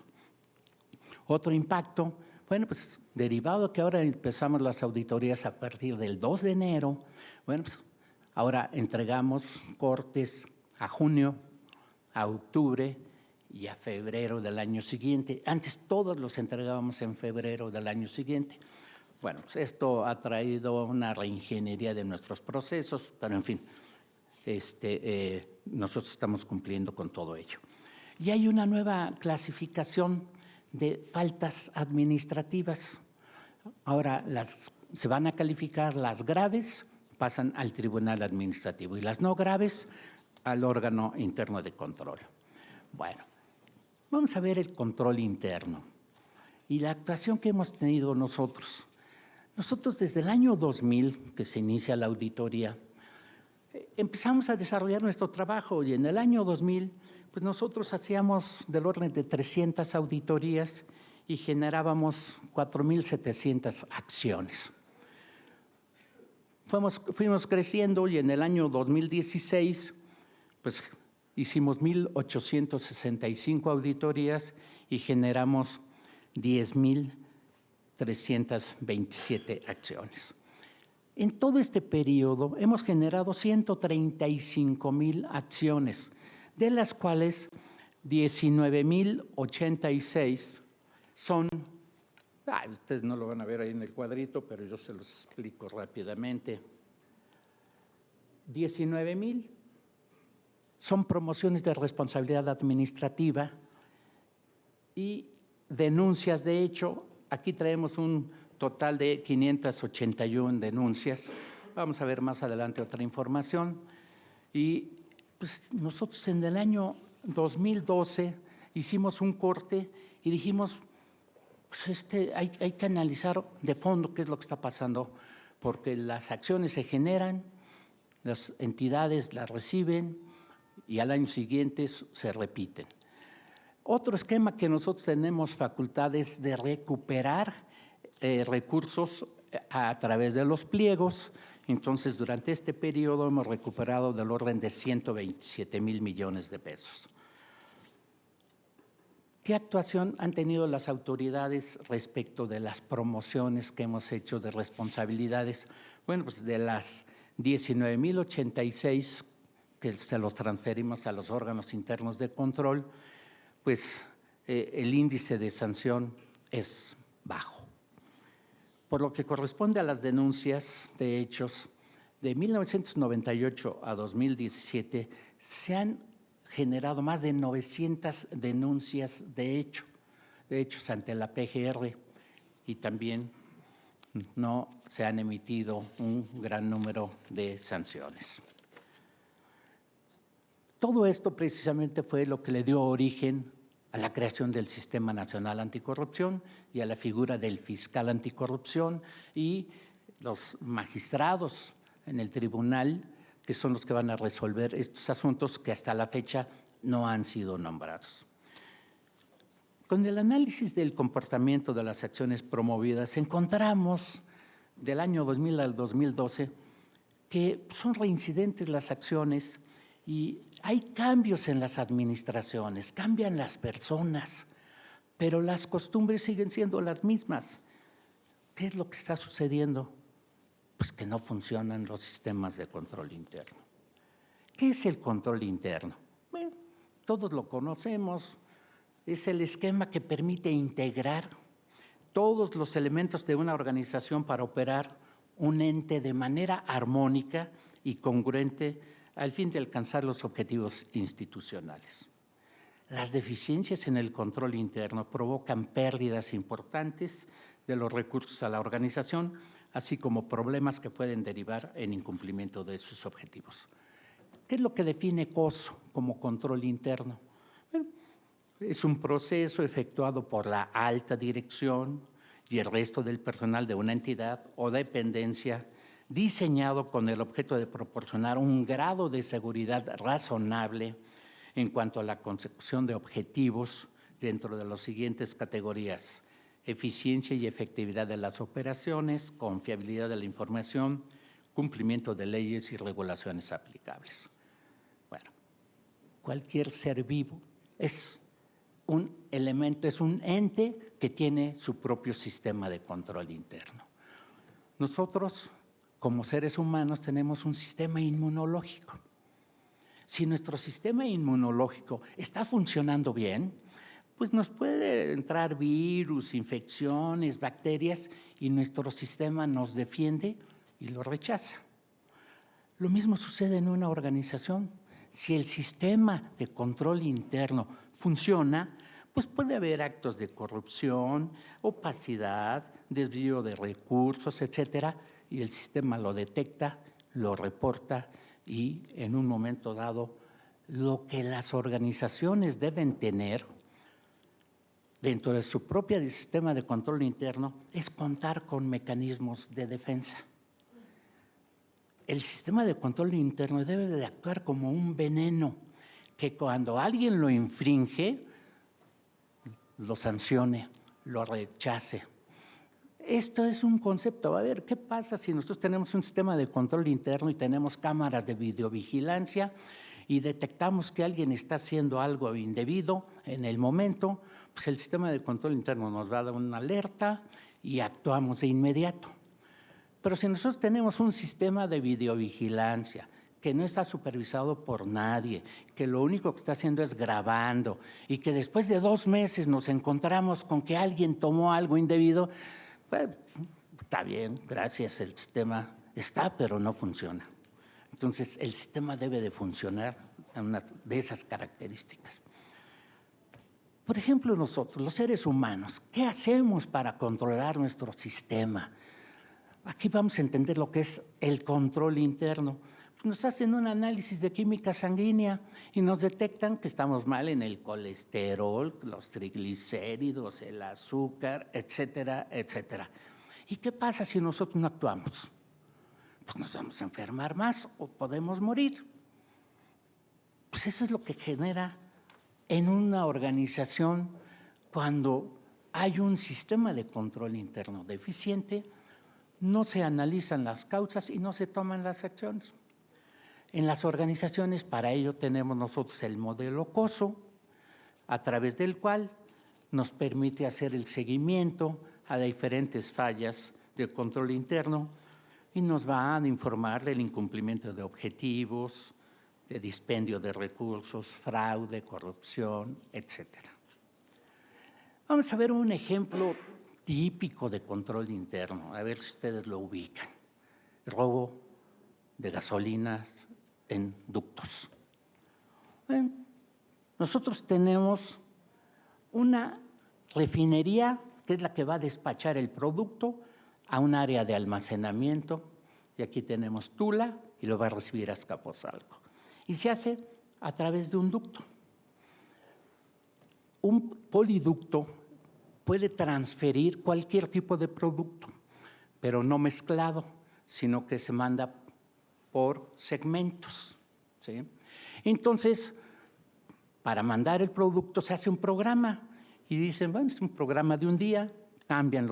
Otro impacto, bueno, pues derivado que ahora empezamos las auditorías a partir del 2 de enero, bueno, pues ahora entregamos cortes a junio, a octubre y a febrero del año siguiente. Antes todos los entregábamos en febrero del año siguiente. Bueno, pues esto ha traído una reingeniería de nuestros procesos, pero en fin, nosotros estamos cumpliendo con todo ello. Y hay una nueva clasificación de faltas administrativas. Ahora se van a calificar las graves, pasan al tribunal administrativo, y las no graves al órgano interno de control. Bueno, vamos a ver el control interno y la actuación que hemos tenido nosotros. Nosotros desde el año 2000, que se inicia la auditoría, empezamos a desarrollar nuestro trabajo, y en el año 2000, pues nosotros hacíamos del orden de 300 auditorías y generábamos 4,700 acciones. Fuimos creciendo, y en el año 2016, pues hicimos 1,865 auditorías y generamos 10,327 acciones. En todo este periodo hemos generado 135,000 acciones, de las cuales 19,086 son, ustedes no lo van a ver ahí en el cuadrito, pero yo se los explico rápidamente. 19,000 son promociones de responsabilidad administrativa y denuncias de hecho. Aquí traemos un total de 581 denuncias. Vamos a ver más adelante otra información. Y pues, nosotros en el año 2012 hicimos un corte y dijimos, pues hay que analizar de fondo qué es lo que está pasando, porque las acciones se generan, las entidades las reciben y al año siguiente se repiten. Otro esquema que nosotros tenemos facultades de recuperar recursos a través de los pliegos. Entonces, durante este periodo hemos recuperado del orden de 127,000 millones de pesos. ¿Qué actuación han tenido las autoridades respecto de las promociones que hemos hecho de responsabilidades? Bueno, pues de las 19.086 que se los transferimos a los órganos internos de control, pues el índice de sanción es bajo. Por lo que corresponde a las denuncias de hechos, de 1998 a 2017 se han generado más de 900 denuncias de hechos ante la PGR, y también no se han emitido un gran número de sanciones. Todo esto precisamente fue lo que le dio origen a la creación del Sistema Nacional Anticorrupción y a la figura del fiscal anticorrupción y los magistrados en el tribunal, que son los que van a resolver estos asuntos que hasta la fecha no han sido nombrados. Con el análisis del comportamiento de las acciones promovidas, encontramos del año 2000 al 2012 que son reincidentes las acciones y hay cambios en las administraciones, cambian las personas, pero las costumbres siguen siendo las mismas. ¿Qué es lo que está sucediendo? Pues que no funcionan los sistemas de control interno. ¿Qué es el control interno? Bueno, todos lo conocemos. Es el esquema que permite integrar todos los elementos de una organización para operar un ente de manera armónica y congruente al fin de alcanzar los objetivos institucionales. Las deficiencias en el control interno provocan pérdidas importantes de los recursos a la organización, así como problemas que pueden derivar en incumplimiento de sus objetivos. ¿Qué es lo que define COSO como control interno? Bueno, es un proceso efectuado por la alta dirección y el resto del personal de una entidad o dependencia, diseñado con el objeto de proporcionar un grado de seguridad razonable en cuanto a la consecución de objetivos dentro de las siguientes categorías: eficiencia y efectividad de las operaciones, confiabilidad de la información, cumplimiento de leyes y regulaciones aplicables. Bueno, cualquier ser vivo es un elemento, es un ente que tiene su propio sistema de control interno. Nosotros, como seres humanos, tenemos un sistema inmunológico. Si nuestro sistema inmunológico está funcionando bien, pues nos puede entrar virus, infecciones, bacterias, y nuestro sistema nos defiende y lo rechaza. Lo mismo sucede en una organización. Si el sistema de control interno funciona, pues puede haber actos de corrupción, opacidad, desvío de recursos, etcétera, y el sistema lo detecta, lo reporta, y en un momento dado, lo que las organizaciones deben tener dentro de su propio sistema de control interno es contar con mecanismos de defensa. El sistema de control interno debe de actuar como un veneno que cuando alguien lo infringe, lo sancione, lo rechace. Esto es un concepto. A ver, ¿qué pasa si nosotros tenemos un sistema de control interno y tenemos cámaras de videovigilancia y detectamos que alguien está haciendo algo indebido en el momento? Pues el sistema de control interno nos va a dar una alerta y actuamos de inmediato. Pero si nosotros tenemos un sistema de videovigilancia que no está supervisado por nadie, que lo único que está haciendo es grabando, y que después de 2 meses nos encontramos con que alguien tomó algo indebido, pues, está bien, gracias, el sistema está, pero no funciona. Entonces, el sistema debe de funcionar en una de esas características. Por ejemplo, nosotros, los seres humanos, ¿qué hacemos para controlar nuestro sistema? Aquí vamos a entender lo que es el control interno. Nos hacen un análisis de química sanguínea y nos detectan que estamos mal en el colesterol, los triglicéridos, el azúcar, etcétera, etcétera. ¿Y qué pasa si nosotros no actuamos? Pues nos vamos a enfermar más o podemos morir. Pues eso es lo que genera en una organización cuando hay un sistema de control interno deficiente, no se analizan las causas y no se toman las acciones. En las organizaciones, para ello tenemos nosotros el modelo COSO, a través del cual nos permite hacer el seguimiento a diferentes fallas de control interno y nos va a informar del incumplimiento de objetivos, de dispendio de recursos, fraude, corrupción, etcétera. Vamos a ver un ejemplo típico de control interno, a ver si ustedes lo ubican. Robo de gasolinas en ductos. Bueno, nosotros tenemos una refinería que es la que va a despachar el producto a un área de almacenamiento, y aquí tenemos Tula y lo va a recibir Azcapotzalco. Y se hace a través de un ducto. Un poliducto puede transferir cualquier tipo de producto, pero no mezclado, sino que se manda por segmentos, ¿sí? Entonces, para mandar el producto se hace un programa y dicen, bueno, es un programa de un día, cambian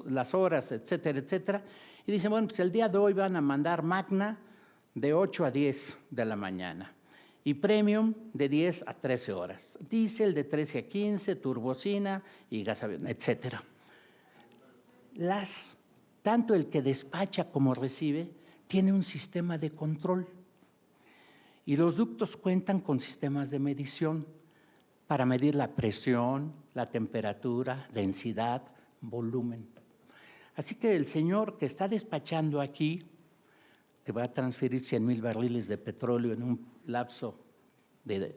las horas, etcétera, etcétera, y dicen, bueno, pues el día de hoy van a mandar Magna de 8 a 10 de la mañana y Premium de 10 a 13 horas, Diesel de 13 a 15, turbocina y gas avión, etcétera. Tanto el que despacha como recibe tiene un sistema de control y los ductos cuentan con sistemas de medición para medir la presión, la temperatura, densidad, volumen. Así que el señor que está despachando aquí, que va a transferir 100,000 barriles de petróleo en un lapso de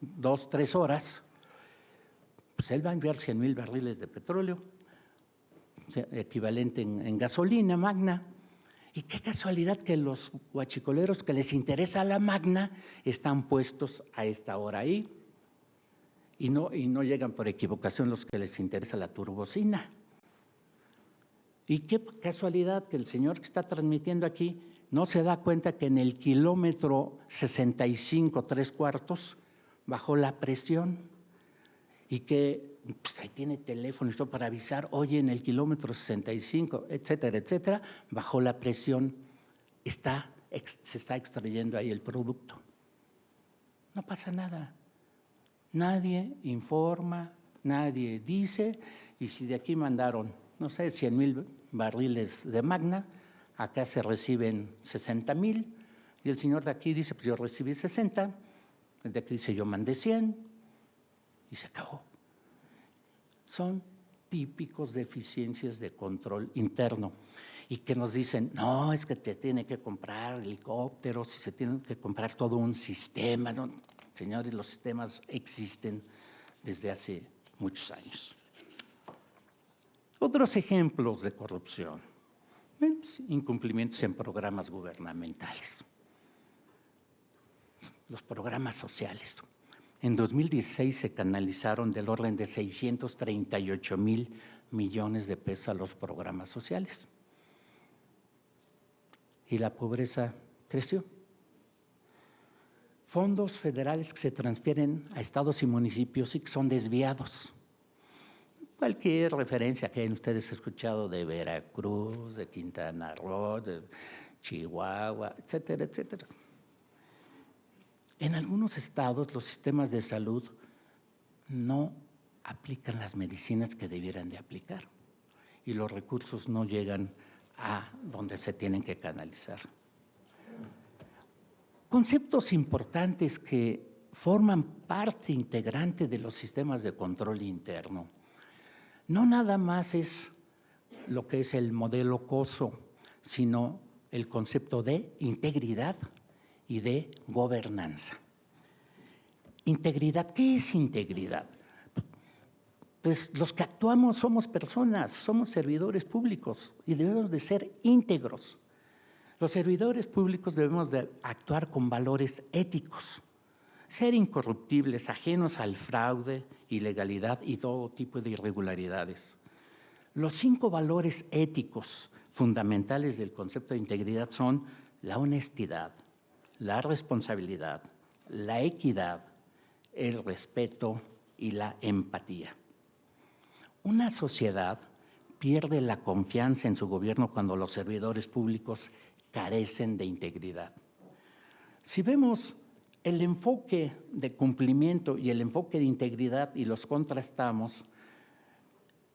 2, 3 horas, pues él va a enviar 100,000 barriles de petróleo, o sea, equivalente en gasolina Magna. Y qué casualidad que los huachicoleros que les interesa la Magna están puestos a esta hora ahí. Y no llegan por equivocación los que les interesa la turbocina. Y qué casualidad que el señor que está transmitiendo aquí no se da cuenta que en el kilómetro 65, 3/4 bajó la presión y que pues, ahí tiene teléfono y todo para avisar, oye, en el kilómetro 65, etcétera, etcétera, bajó la presión, se está extrayendo ahí el producto. No pasa nada. Nadie informa, nadie dice, y si de aquí mandaron, no sé, 100,000 barriles de Magna, acá se reciben 60,000, y el señor de aquí dice, pues yo recibí 60, el de aquí dice, yo mandé 100, y se acabó. Son típicos deficiencias de control interno, y que nos dicen, no, es que te tiene que comprar helicópteros, y se tiene que comprar todo un sistema, ¿no? Señores, los sistemas existen desde hace muchos años. Otros ejemplos de corrupción. Incumplimientos en programas gubernamentales. Los programas sociales. En 2016 se canalizaron del orden de 638,000 millones de pesos a los programas sociales. Y la pobreza creció. Fondos federales que se transfieren a estados y municipios y que son desviados. Cualquier referencia que hayan ustedes escuchado de Veracruz, de Quintana Roo, de Chihuahua, etcétera, etcétera. En algunos estados los sistemas de salud no aplican las medicinas que debieran de aplicar y los recursos no llegan a donde se tienen que canalizar. Conceptos importantes que forman parte integrante de los sistemas de control interno. No nada más es lo que es el modelo COSO, sino el concepto de integridad y de gobernanza. Integridad, ¿qué es integridad? Pues los que actuamos somos personas, somos servidores públicos y debemos de ser íntegros. Los servidores públicos debemos de actuar con valores éticos, ser incorruptibles, ajenos al fraude, ilegalidad y todo tipo de irregularidades. Los 5 valores éticos fundamentales del concepto de integridad son la honestidad, la responsabilidad, la equidad, el respeto y la empatía. Una sociedad pierde la confianza en su gobierno cuando los servidores públicos carecen de integridad. Si vemos el enfoque de cumplimiento y el enfoque de integridad y los contrastamos,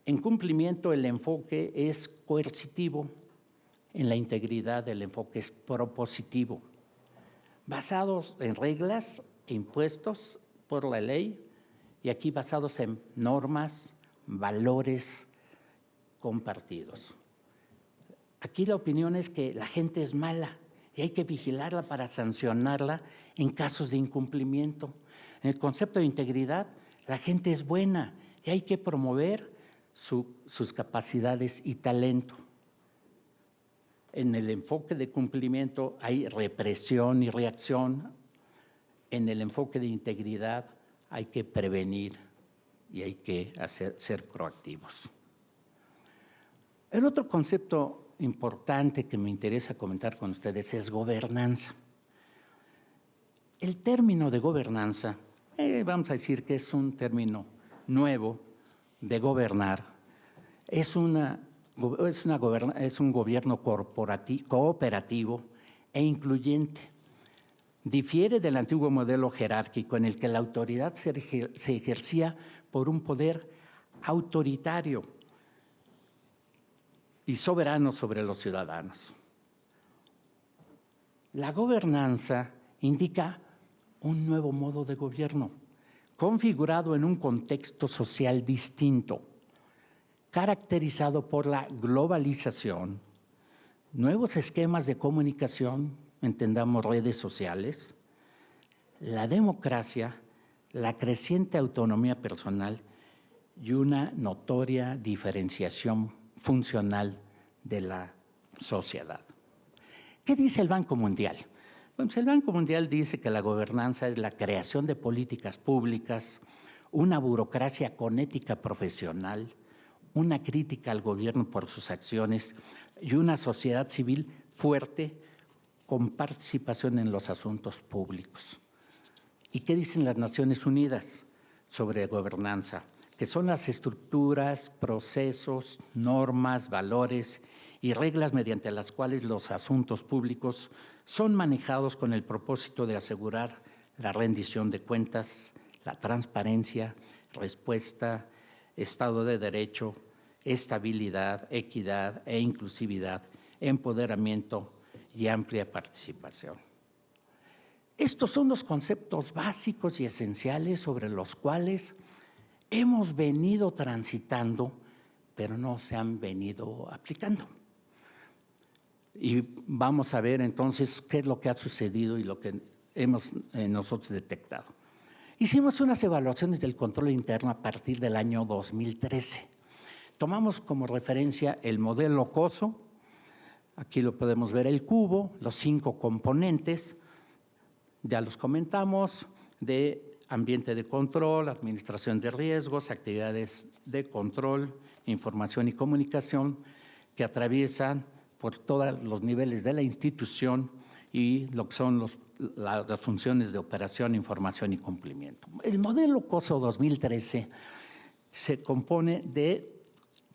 En cumplimiento, el enfoque es coercitivo. En la integridad, el enfoque es propositivo, basados en reglas e impuestos por la ley, y aquí basados en normas, valores compartidos. Aquí la opinión es que la gente es mala y hay que vigilarla para sancionarla en casos de incumplimiento. En el concepto de integridad, la gente es buena y hay que promover sus capacidades y talento. En el enfoque de cumplimiento hay represión y reacción. En el enfoque de integridad hay que prevenir y hay que ser proactivos. El otro concepto importante que me interesa comentar con ustedes es gobernanza. El término de gobernanza, vamos a decir que es un término nuevo de gobernar, es un gobierno cooperativo e incluyente. Difiere del antiguo modelo jerárquico en el que la autoridad se ejercía por un poder autoritario y soberano sobre los ciudadanos. La gobernanza indica un nuevo modo de gobierno, configurado en un contexto social distinto, caracterizado por la globalización, nuevos esquemas de comunicación, entendamos redes sociales, la democracia, la creciente autonomía personal y una notoria diferenciación funcional de la sociedad. ¿Qué dice el Banco Mundial? Bueno, pues el Banco Mundial dice que la gobernanza es la creación de políticas públicas, una burocracia con ética profesional, una crítica al gobierno por sus acciones y una sociedad civil fuerte con participación en los asuntos públicos. ¿Y qué dicen las Naciones Unidas sobre gobernanza? Que son las estructuras, procesos, normas, valores y reglas mediante las cuales los asuntos públicos son manejados con el propósito de asegurar la rendición de cuentas, la transparencia, respuesta, Estado de Derecho, estabilidad, equidad e inclusividad, empoderamiento y amplia participación. Estos son los conceptos básicos y esenciales sobre los cuales hemos venido transitando, pero no se han venido aplicando. Y vamos a ver entonces qué es lo que ha sucedido y lo que hemos nosotros detectado. Hicimos unas evaluaciones del control interno a partir del año 2013. Tomamos como referencia el modelo COSO, aquí lo podemos ver el cubo, los 5 componentes, ya los comentamos, de ambiente de control, administración de riesgos, actividades de control, información y comunicación, que atraviesan por todos los niveles de la institución y lo que son las funciones de operación, información y cumplimiento. El modelo COSO 2013 se compone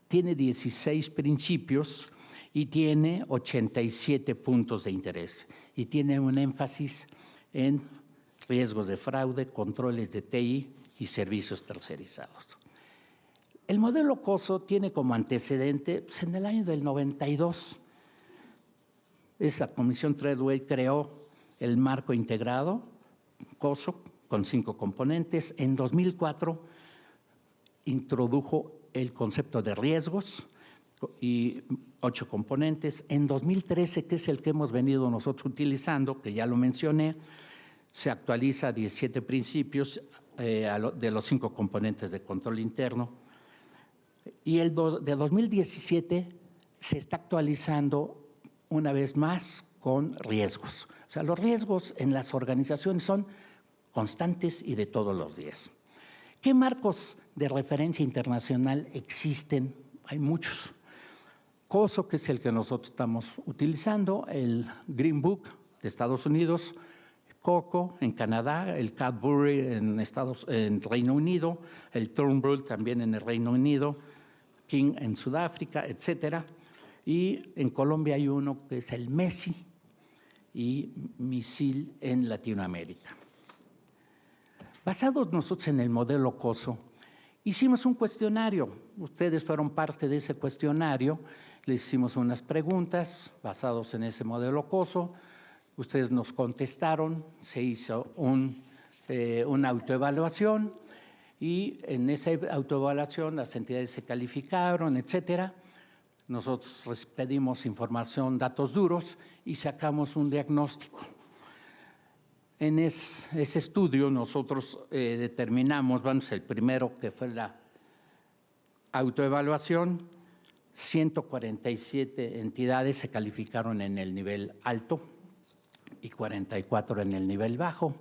tiene 16 principios y tiene 87 puntos de interés y tiene un énfasis en riesgos de fraude, controles de TI y servicios tercerizados. El modelo COSO tiene como antecedente, pues en el año del 92, esa Comisión Treadway creó el marco integrado COSO con 5 componentes. En 2004 introdujo el concepto de riesgos y 8 componentes. En 2013, que es el que hemos venido nosotros utilizando, que ya lo mencioné, se actualiza 17 principios de los 5 componentes de control interno. Y de 2017 se está actualizando una vez más con riesgos. O sea, los riesgos en las organizaciones son constantes y de todos los días. ¿Qué marcos de referencia internacional existen? Hay muchos. COSO, que es el que nosotros estamos utilizando, el Green Book de Estados Unidos, COCO en Canadá, el Cadbury en Reino Unido, el Turnbull también en el Reino Unido, King en Sudáfrica, etcétera. Y en Colombia hay uno que es el MESI y MISIL en Latinoamérica. Basados nosotros en el modelo COSO, Hicimos un cuestionario, ustedes fueron parte de ese cuestionario, les hicimos unas preguntas basadas en ese modelo COSO, ustedes nos contestaron, se hizo una autoevaluación y en esa autoevaluación las entidades se calificaron, etcétera. Nosotros pedimos información, datos duros y sacamos un diagnóstico. En ese estudio nosotros determinamos, bueno, el primero que fue la autoevaluación, 147 entidades se calificaron en el nivel alto y 44 en el nivel bajo.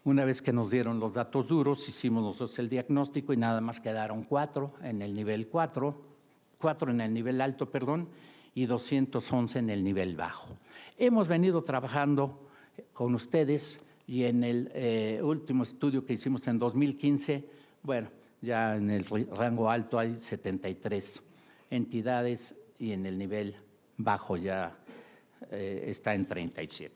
Una vez que nos dieron los datos duros, hicimos nosotros el diagnóstico y nada más quedaron 4 en el nivel 4 en el nivel alto, perdón, y 211 en el nivel bajo. Hemos venido trabajando con ustedes y en el último estudio que hicimos en 2015, bueno, ya en el rango alto hay 73 entidades y en el nivel bajo ya está en 37.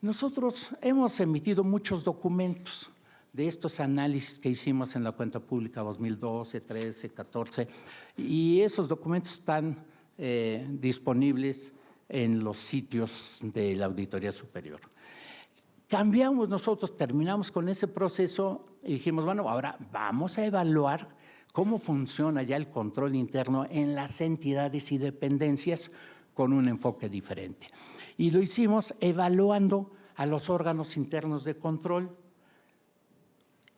Nosotros hemos emitido muchos documentos de estos análisis que hicimos en la cuenta pública 2012, 13, 14, y esos documentos están disponibles en los sitios de la Auditoría Superior. Cambiamos nosotros, terminamos con ese proceso y dijimos, bueno, ahora vamos a evaluar cómo funciona ya el control interno en las entidades y dependencias con un enfoque diferente. Y lo hicimos evaluando a los órganos internos de control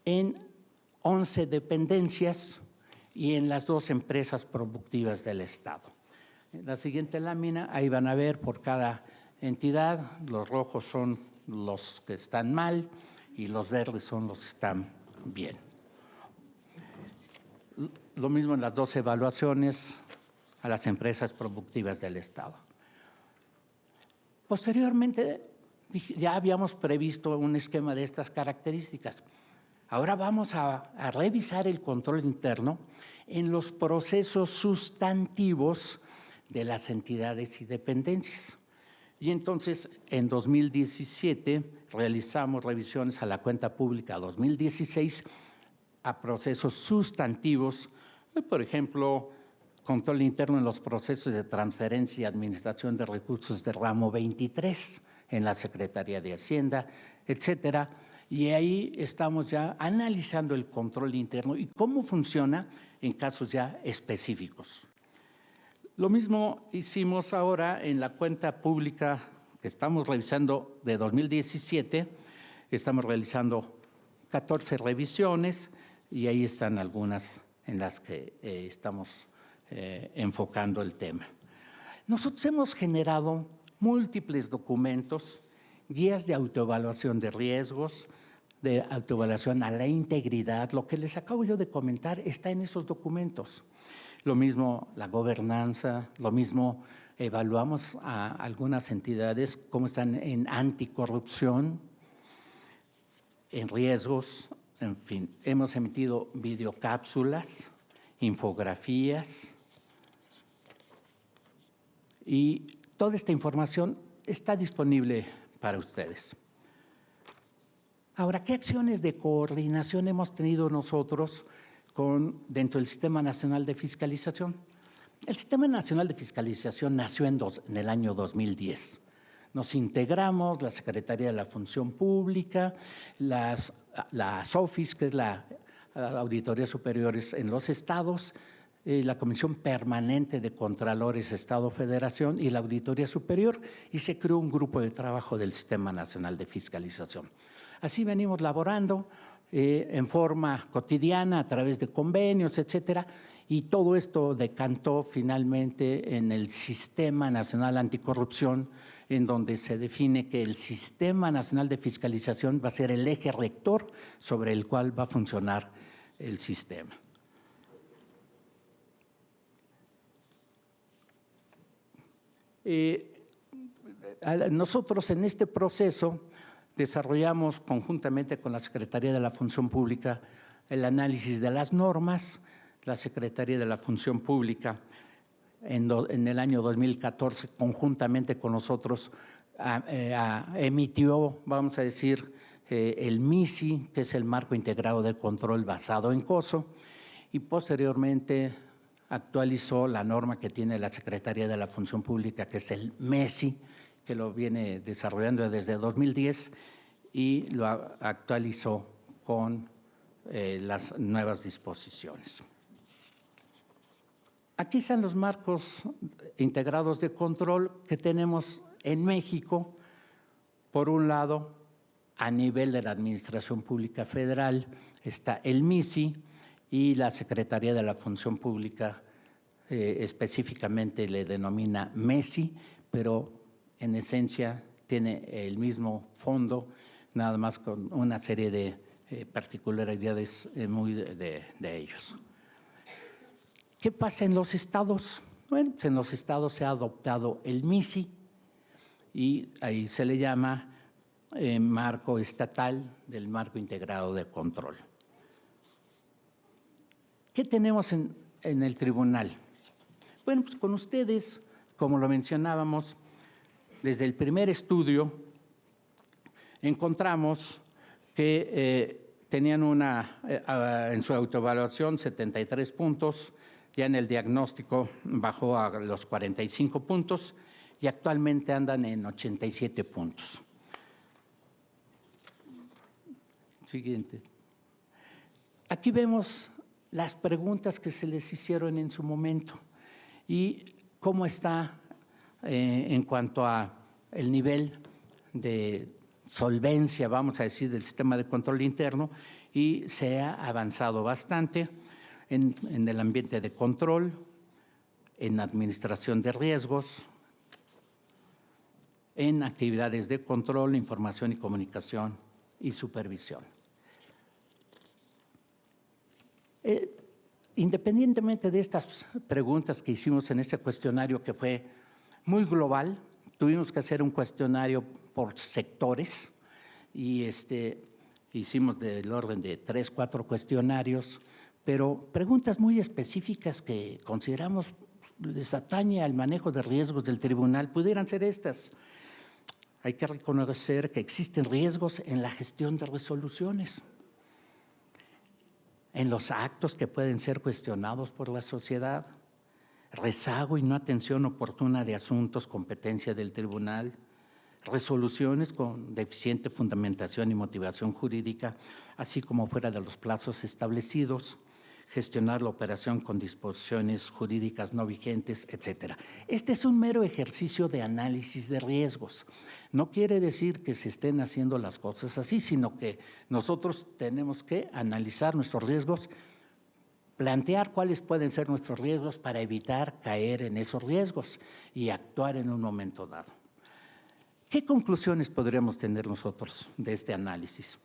en 11 dependencias y en las 2 empresas productivas del Estado. En la siguiente lámina, ahí van a ver por cada entidad, los rojos son los que están mal y los verdes son los que están bien. Lo mismo en las 2 evaluaciones a las empresas productivas del Estado. Posteriormente, ya habíamos previsto un esquema de estas características. Ahora vamos a revisar el control interno en los procesos sustantivos de las entidades y dependencias. Y entonces, en 2017, realizamos revisiones a la cuenta pública 2016 a procesos sustantivos, por ejemplo, control interno en los procesos de transferencia y administración de recursos de ramo 23 en la Secretaría de Hacienda, etcétera. Y ahí estamos ya analizando el control interno y cómo funciona en casos ya específicos. Lo mismo hicimos ahora en la cuenta pública que estamos revisando de 2017. Estamos realizando 14 revisiones y ahí están algunas en las que estamos enfocando el tema. Nosotros hemos generado múltiples documentos, guías de autoevaluación de riesgos, de autoevaluación a la integridad. Lo que les acabo yo de comentar está en esos documentos. Lo mismo la gobernanza, lo mismo evaluamos a algunas entidades cómo están en anticorrupción, en riesgos, en fin. Hemos emitido videocápsulas, infografías y toda esta información está disponible para ustedes. Ahora, ¿qué acciones de coordinación hemos tenido nosotros dentro del Sistema Nacional de Fiscalización? El Sistema Nacional de Fiscalización nació en el año 2010. Nos integramos, la Secretaría de la Función Pública, la SOFIS, que es la Auditoría Superiores en los estados, la Comisión Permanente de Contralores Estado-Federación y la Auditoría Superior, y se creó un grupo de trabajo del Sistema Nacional de Fiscalización. Así venimos laborando en forma cotidiana a través de convenios, etcétera, y todo esto decantó finalmente en el Sistema Nacional Anticorrupción, en donde se define que el Sistema Nacional de Fiscalización va a ser el eje rector sobre el cual va a funcionar el sistema. Nosotros en este proceso desarrollamos conjuntamente con la Secretaría de la Función Pública el análisis de las normas. La Secretaría de la Función Pública en el año 2014, conjuntamente con nosotros, emitió, vamos a decir, el MISI, que es el Marco Integrado de Control basado en COSO, y posteriormente actualizó la norma que tiene la Secretaría de la Función Pública, que es el MESI, que lo viene desarrollando desde 2010 y lo actualizó con las nuevas disposiciones. Aquí están los marcos integrados de control que tenemos en México. Por un lado, a nivel de la Administración Pública Federal está el MISI y la Secretaría de la Función Pública específicamente le denomina MESI, pero en esencia tiene el mismo fondo, nada más con una serie de particularidades muy de ellos. ¿Qué pasa en los estados? Bueno, pues en los estados se ha adoptado el MISI y ahí se le llama marco estatal del marco integrado de control. ¿Qué tenemos en el tribunal? Bueno, pues con ustedes, como lo mencionábamos, desde el primer estudio encontramos que tenían en su autoevaluación 73 puntos, ya en el diagnóstico bajó a los 45 puntos y actualmente andan en 87 puntos. Siguiente. Aquí vemos las preguntas que se les hicieron en su momento y cómo está en cuanto a el nivel de solvencia, vamos a decir, del sistema de control interno, y se ha avanzado bastante en el ambiente de control, en administración de riesgos, en actividades de control, información y comunicación y supervisión. Independientemente de estas preguntas que hicimos en este cuestionario, que fue muy global, tuvimos que hacer un cuestionario por sectores y hicimos del orden de 3, 4 cuestionarios, pero preguntas muy específicas que consideramos les atañe al manejo de riesgos del tribunal pudieran ser estas. Hay que reconocer que existen riesgos en la gestión de resoluciones, en los actos que pueden ser cuestionados por la sociedad, rezago y no atención oportuna de asuntos competencia del tribunal, resoluciones con deficiente fundamentación y motivación jurídica, así como fuera de los plazos establecidos, gestionar la operación con disposiciones jurídicas no vigentes, etcétera. Este es un mero ejercicio de análisis de riesgos. No quiere decir que se estén haciendo las cosas así, sino que nosotros tenemos que analizar nuestros riesgos, plantear cuáles pueden ser nuestros riesgos para evitar caer en esos riesgos y actuar en un momento dado. ¿Qué conclusiones podríamos tener nosotros de este análisis?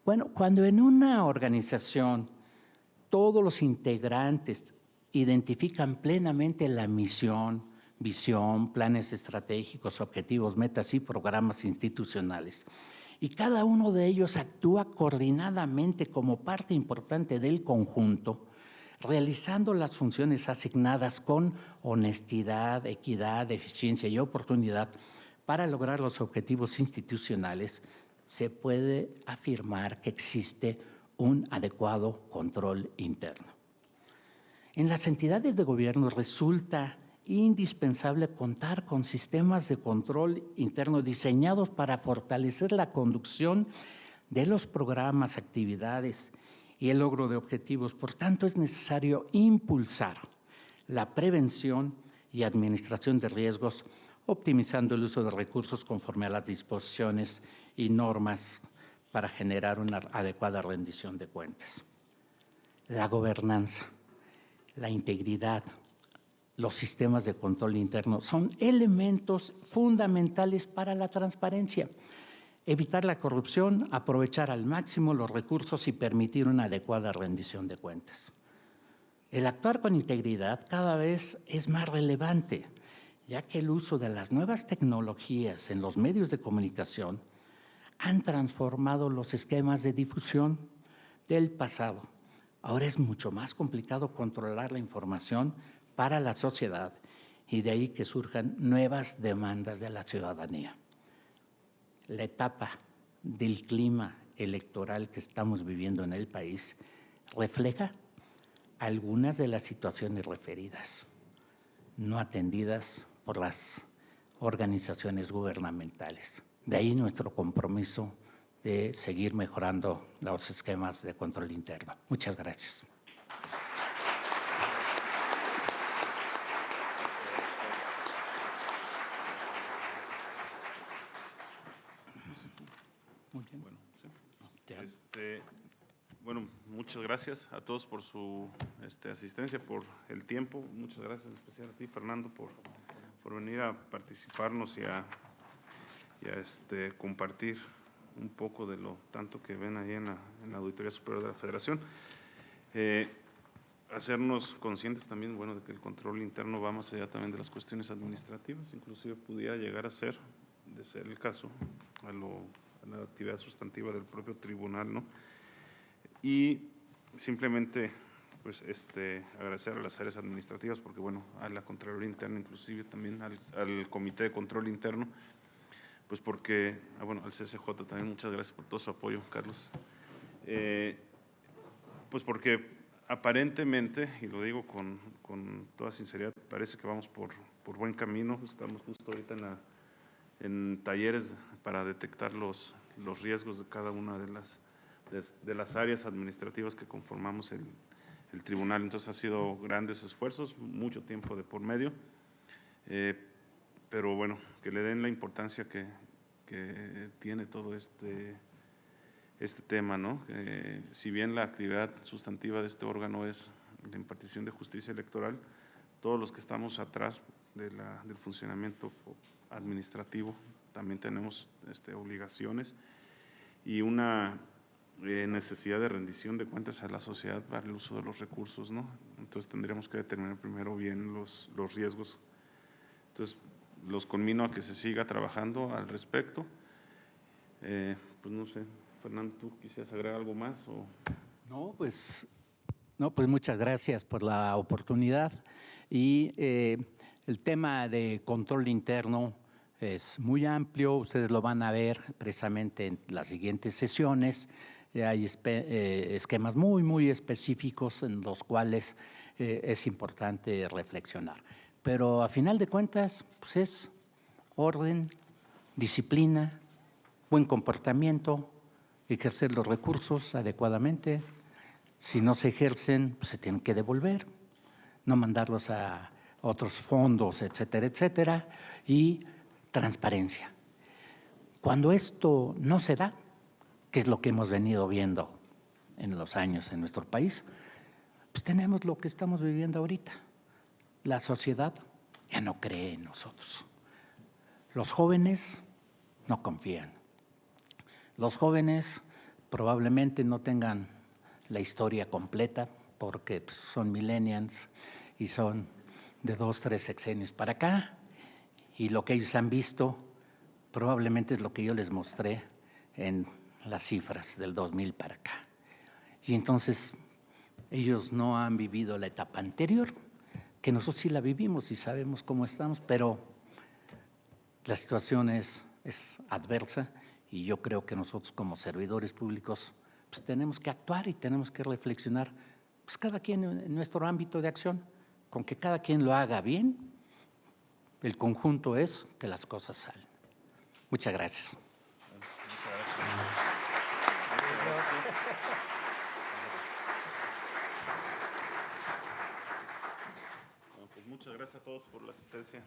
Bueno, cuando en una organización todos los integrantes identifican plenamente la misión, visión, planes estratégicos, objetivos, metas y programas institucionales, y cada uno de ellos actúa coordinadamente como parte importante del conjunto, realizando las funciones asignadas con honestidad, equidad, eficiencia y oportunidad para lograr los objetivos institucionales, se puede afirmar que existe un adecuado control interno. En las entidades de gobierno resulta indispensable contar con sistemas de control interno diseñados para fortalecer la conducción de los programas, actividades y el logro de objetivos. Por tanto, es necesario impulsar la prevención y administración de riesgos, optimizando el uso de recursos conforme a las disposiciones y normas para generar una adecuada rendición de cuentas. La gobernanza, la integridad, los sistemas de control interno son elementos fundamentales para la transparencia. Evitar la corrupción, aprovechar al máximo los recursos y permitir una adecuada rendición de cuentas. El actuar con integridad cada vez es más relevante, ya que el uso de las nuevas tecnologías en los medios de comunicación han transformado los esquemas de difusión del pasado. Ahora es mucho más complicado controlar la información para la sociedad y de ahí que surjan nuevas demandas de la ciudadanía. La etapa del clima electoral que estamos viviendo en el país refleja algunas de las situaciones referidas, no atendidas por las organizaciones gubernamentales. De ahí nuestro compromiso de seguir mejorando los esquemas de control interno. Muchas gracias. Muy bien. Bueno, sí. Bueno, muchas gracias a todos por su asistencia, por el tiempo. Muchas gracias, en especial a ti, Fernando, por venir a participarnos y a compartir un poco de lo tanto que ven ahí en la Auditoría Superior de la Federación. Hacernos conscientes también, bueno, de que el control interno va más allá también de las cuestiones administrativas, inclusive pudiera llegar a ser, de ser el caso, a la actividad sustantiva del propio tribunal, ¿no? Y simplemente, pues, agradecer a las áreas administrativas, porque, bueno, a la Contraloría Interna, inclusive también al Comité de Control Interno, pues porque, bueno, al CSJ también, muchas gracias por todo su apoyo, Carlos. Pues porque aparentemente, y lo digo con toda sinceridad, parece que vamos por buen camino. Estamos justo ahorita en talleres para detectar los riesgos de cada una de las áreas administrativas que conformamos el tribunal. Entonces, ha sido grandes esfuerzos, mucho tiempo de por medio, pero bueno, que le den la importancia que tiene todo este tema, ¿no? Si bien la actividad sustantiva de este órgano es la impartición de justicia electoral, todos los que estamos atrás del funcionamiento administrativo también tenemos obligaciones y una necesidad de rendición de cuentas a la sociedad para el uso de los recursos, ¿no? Entonces tendríamos que determinar primero bien los riesgos. Entonces, los conmino a que se siga trabajando al respecto. Pues no sé, Fernando, ¿tú quisieras agregar algo más? No, pues muchas gracias por la oportunidad. Y el tema de control interno es muy amplio, ustedes lo van a ver precisamente en las siguientes sesiones. Hay esquemas muy específicos en los cuales es importante reflexionar. Pero a final de cuentas, pues es orden, disciplina, buen comportamiento, ejercer los recursos adecuadamente. Si no se ejercen, pues se tienen que devolver, no mandarlos a otros fondos, etcétera, etcétera, y transparencia. Cuando esto no se da, que es lo que hemos venido viendo en los años en nuestro país, pues tenemos lo que estamos viviendo ahorita. La sociedad ya no cree en nosotros. Los jóvenes no confían. Los jóvenes probablemente no tengan la historia completa porque son millennials y son de 2, 3 sexenios para acá, y lo que ellos han visto probablemente es lo que yo les mostré en las cifras del 2000 para acá. Y entonces ellos no han vivido la etapa anterior, que nosotros sí la vivimos y sabemos cómo estamos, pero la situación es adversa y yo creo que nosotros como servidores públicos pues tenemos que actuar y tenemos que reflexionar, pues cada quien en nuestro ámbito de acción, con que cada quien lo haga bien, el conjunto es que las cosas salen. Muchas gracias. Muchas gracias a todos por la asistencia.